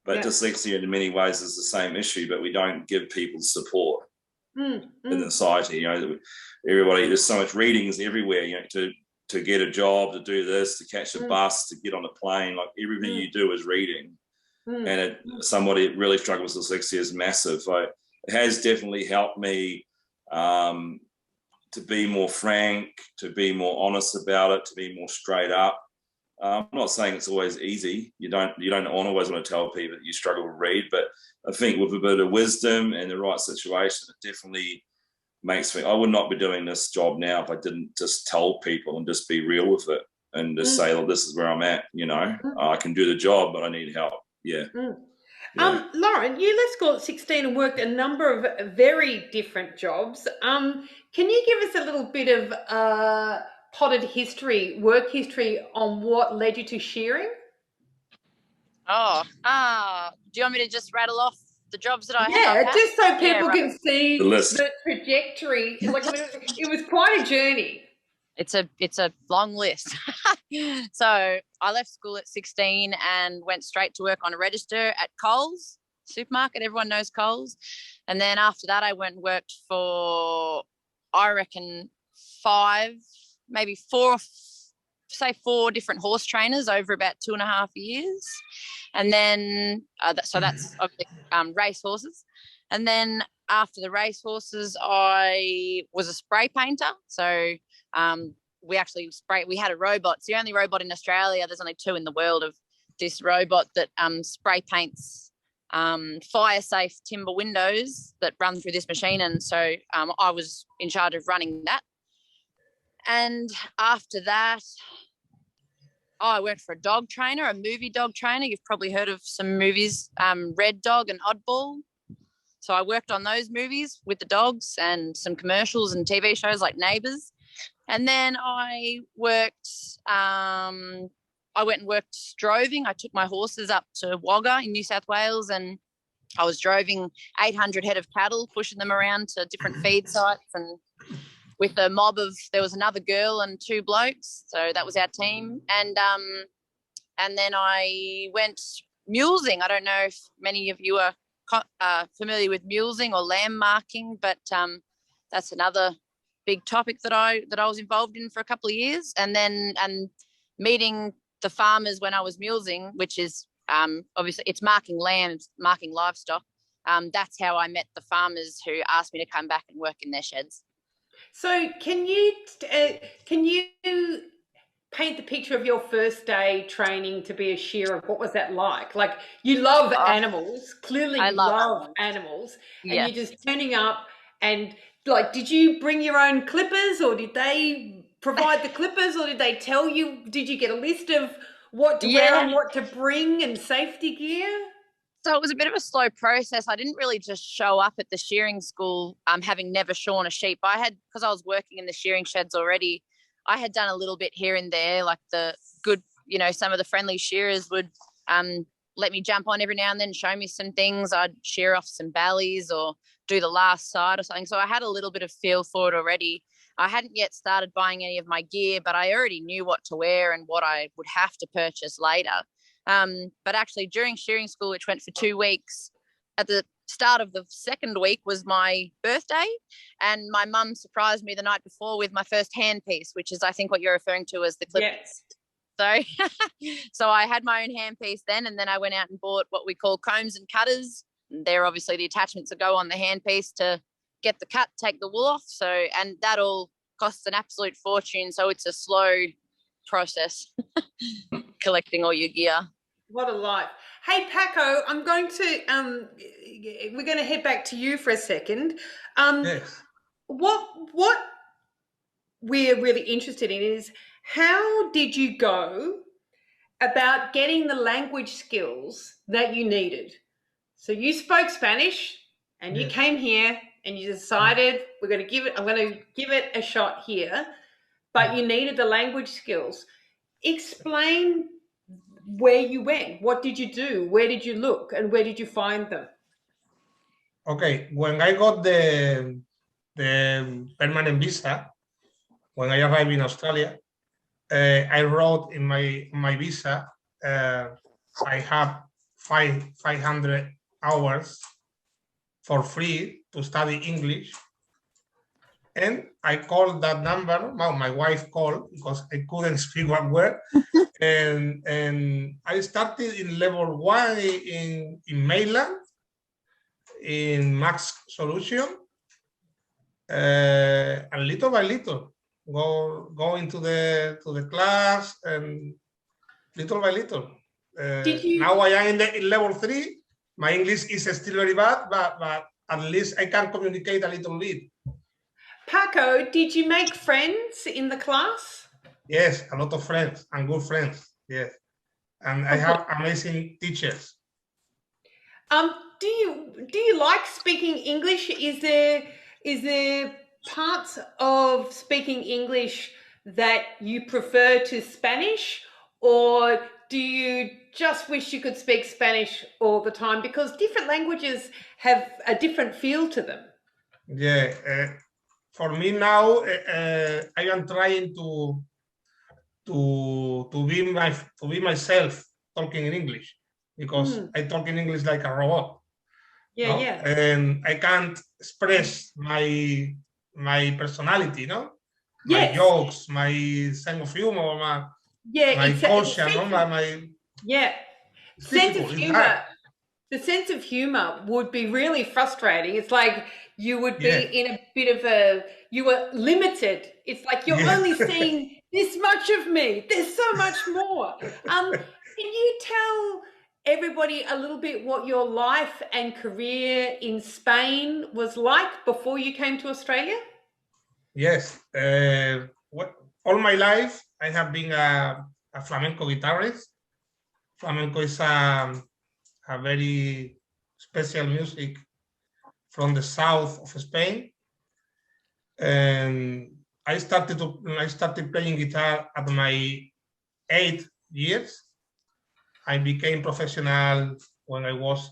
But dyslexia in many ways is the same issue, but we don't give people support in the society. Everybody, there's so much readings everywhere, to get a job, to do this, to catch a bus, to get on a plane, like everything you do is reading. And somebody that really struggles with dyslexia is massive. So it has definitely helped me to be more frank, to be more honest about it, to be more straight up. I'm not saying it's always easy. You don't always want to tell people that you struggle to read, but I think with a bit of wisdom and the right situation, it definitely makes me, I would not be doing this job now if I didn't just tell people and just be real with it and just say, well, this is where I'm at, I can do the job, but I need help. Yeah. Lauren, you left school at 16 and worked a number of very different jobs. Can you give us a little bit of potted history, work history on what led you to shearing? Do you want me to just rattle off the jobs that I had? Yeah, just so people can see the trajectory. It was quite a journey. It's a long list. So I left school at 16 and went straight to work on a register at Coles supermarket. Everyone knows Coles. And then after that, I went and worked for, I reckon, 4 different horse trainers over about 2.5 years. And then, so that's race horses. And then after the race horses, I was a spray painter. So we had a robot. It's the only robot in Australia. There's only 2 in the world of this robot that spray paints fire safe timber windows that run through this machine. And so I was in charge of running that. And after that, I worked for a dog trainer, a movie dog trainer. You've probably heard of some movies, Red Dog and Oddball. So I worked on those movies with the dogs and some commercials and TV shows like Neighbours. And then I went and worked droving. I took my horses up to Wagga in New South Wales and I was droving 800 head of cattle, pushing them around to different feed sites, and with a mob of, there was another girl and 2 blokes, so that was our team. And then I went mulesing. I don't know if many of you are familiar with mulesing or lamb marking, but that's another big topic that I was involved in for a couple of years. And then meeting the farmers when I was mulesing, which is obviously it's marking lambs, marking livestock. That's how I met the farmers who asked me to come back and work in their sheds. So can you paint the picture of your first day training to be a shearer? What was that like? Like, you love animals, clearly I you love love animals, and Yes. you're just turning up, and like, did you bring your own clippers, or did they provide the clippers, or did they tell you, did you get a list of what to wear and what to bring and safety gear? So it was a bit of a slow process. I didn't really just show up at the shearing school having never shorn a sheep. I had, because I was working in the shearing sheds already, I had done a little bit here and there, like the good, some of the friendly shearers would let me jump on every now and then, show me some things. I'd shear off some bellies or do the last side or something. So I had a little bit of feel for it already. I hadn't yet started buying any of my gear, but I already knew what to wear and what I would have to purchase later. But actually during shearing school, which went for 2 weeks, at the start of the second week was my birthday, and my mum surprised me the night before with my first handpiece, which is I think what you're referring to as the clippers. Yes. So I had my own handpiece then, and then I went out and bought what we call combs and cutters. They're obviously the attachments that go on the handpiece to get the cut, take the wool off. So, and that all costs an absolute fortune. So it's a slow process collecting all your gear. What a life. Hey, Paco, I'm going to, we're going to head back to you for a second. Yes. What we're really interested in is, how did you go about getting the language skills that you needed? So you spoke Spanish and you came here and you decided I'm going to give it a shot here, but you needed the language skills. Explain where you went. What did you do? Where did you look? And where did you find them? Okay, when I got the permanent visa, when I arrived in Australia, I wrote in my visa, I have 500 hours for free to study English. And I called that number. Well, my wife called because I couldn't speak one word. and I started in level 1 in mainland, in Max Solution, and little by little, going to the class, and little by little. Now I am in level 3. My English is still very bad, but at least I can communicate a little bit. Paco, did you make friends in the class? Yes, a lot of friends and good friends. Yes, and I have amazing teachers. Do you like speaking English? Is there parts of speaking English that you prefer to Spanish, or do you just wish you could speak Spanish all the time? Because different languages have a different feel to them. Yeah, for me now, I am trying to be myself talking in English, because I talk in English like a robot. Yeah, no? yeah. And I can't express my personality, no? Yes. My jokes, my sense of humor, my culture, no? Sense of humor. The sense of humor would be really frustrating. It's like you would be in a bit of you were limited. It's like you're only seeing this much of me. There's so much more. Can you tell everybody a little bit what your life and career in Spain was like before you came to Australia? Yes. All my life, I have been a flamenco guitarist. Flamenco is a very special music from the south of Spain, and I started playing guitar at my 8 years. I became professional when I was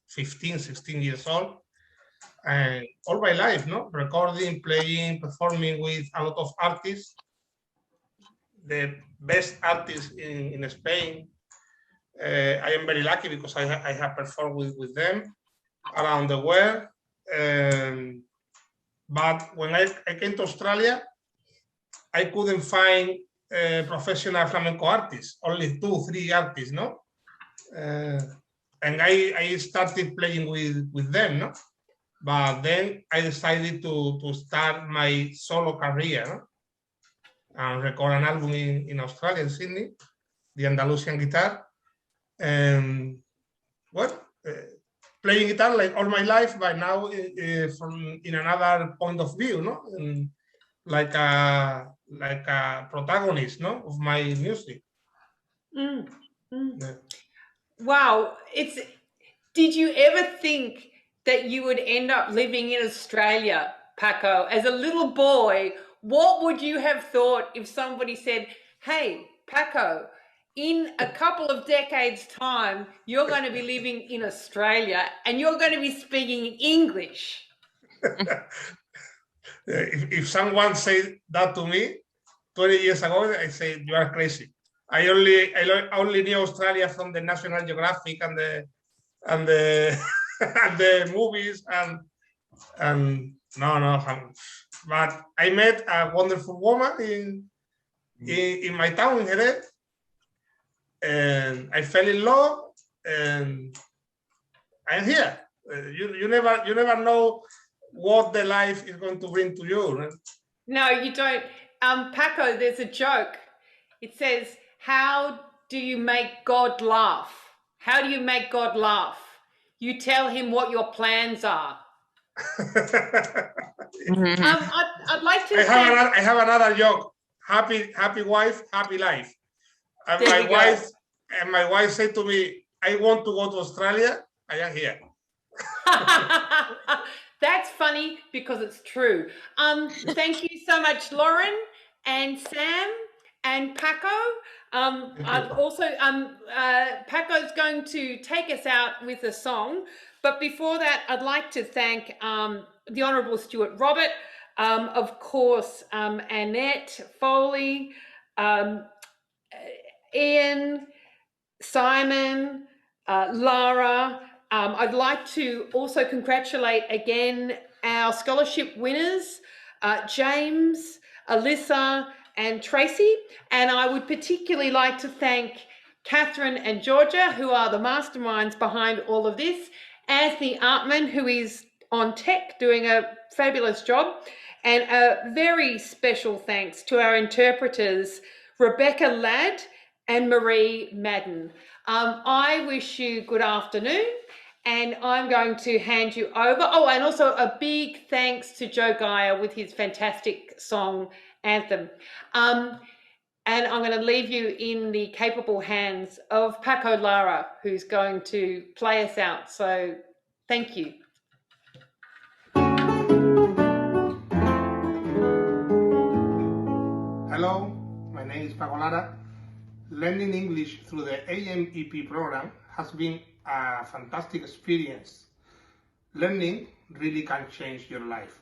15, 16 years old. And all my life, no, recording, playing, performing with a lot of artists, the best artists in Spain. I am very lucky because I have performed with them around the world. But when I came to Australia, I couldn't find professional flamenco artists, only 2-3 artists, no? And I started playing with them, no? But then I decided to start my solo career, no? And record an album in Australia, in Sydney, the Andalusian guitar. And well, playing guitar like all my life, but now from in another point of view, no? And like a protagonist, no, of my music. Mm, mm. Yeah. Wow. Did you ever think that you would end up living in Australia, Paco? As a little boy, what would you have thought if somebody said, hey, Paco, in a couple of decades' time, you're going to be living in Australia and you're going to be speaking English? If someone said that to me 20 years ago, I say you are crazy. I only knew Australia from the National Geographic and the and the movies and no. But I met a wonderful woman in my town in Jerez, and I fell in love, and I'm here. You never know what the life is going to bring to you. Right? No, you don't. Paco, there's a joke. It says, how do you make God laugh? How do you make God laugh? You tell him what your plans are. I'd like to I have another joke. Happy wife, happy life. And my wife said to me, I want to go to Australia. I am here. That's funny because it's true. Thank you so much, Lauren and Sam and Paco. I've also Paco's going to take us out with a song, but before that, I'd like to thank the Honourable Stuart Robert, of course, Annette Foley, Ian, Simon, Lara. I'd like to also congratulate again our scholarship winners, James, Alyssa, and Tracy. And I would particularly like to thank Catherine and Georgia, who are the masterminds behind all of this, Anthony Artman, who is on tech doing a fabulous job, and a very special thanks to our interpreters, Rebecca Ladd and Marie Madden. I wish you good afternoon, and I'm going to hand you over. Oh, and also a big thanks to Joe Geyer with his fantastic song, Anthem. And I'm going to leave you in the capable hands of Paco Lara, who's going to play us out. So thank you. Hello, my name is Paco Lara. Learning English through the AMEP program has been a fantastic experience. Learning really can change your life.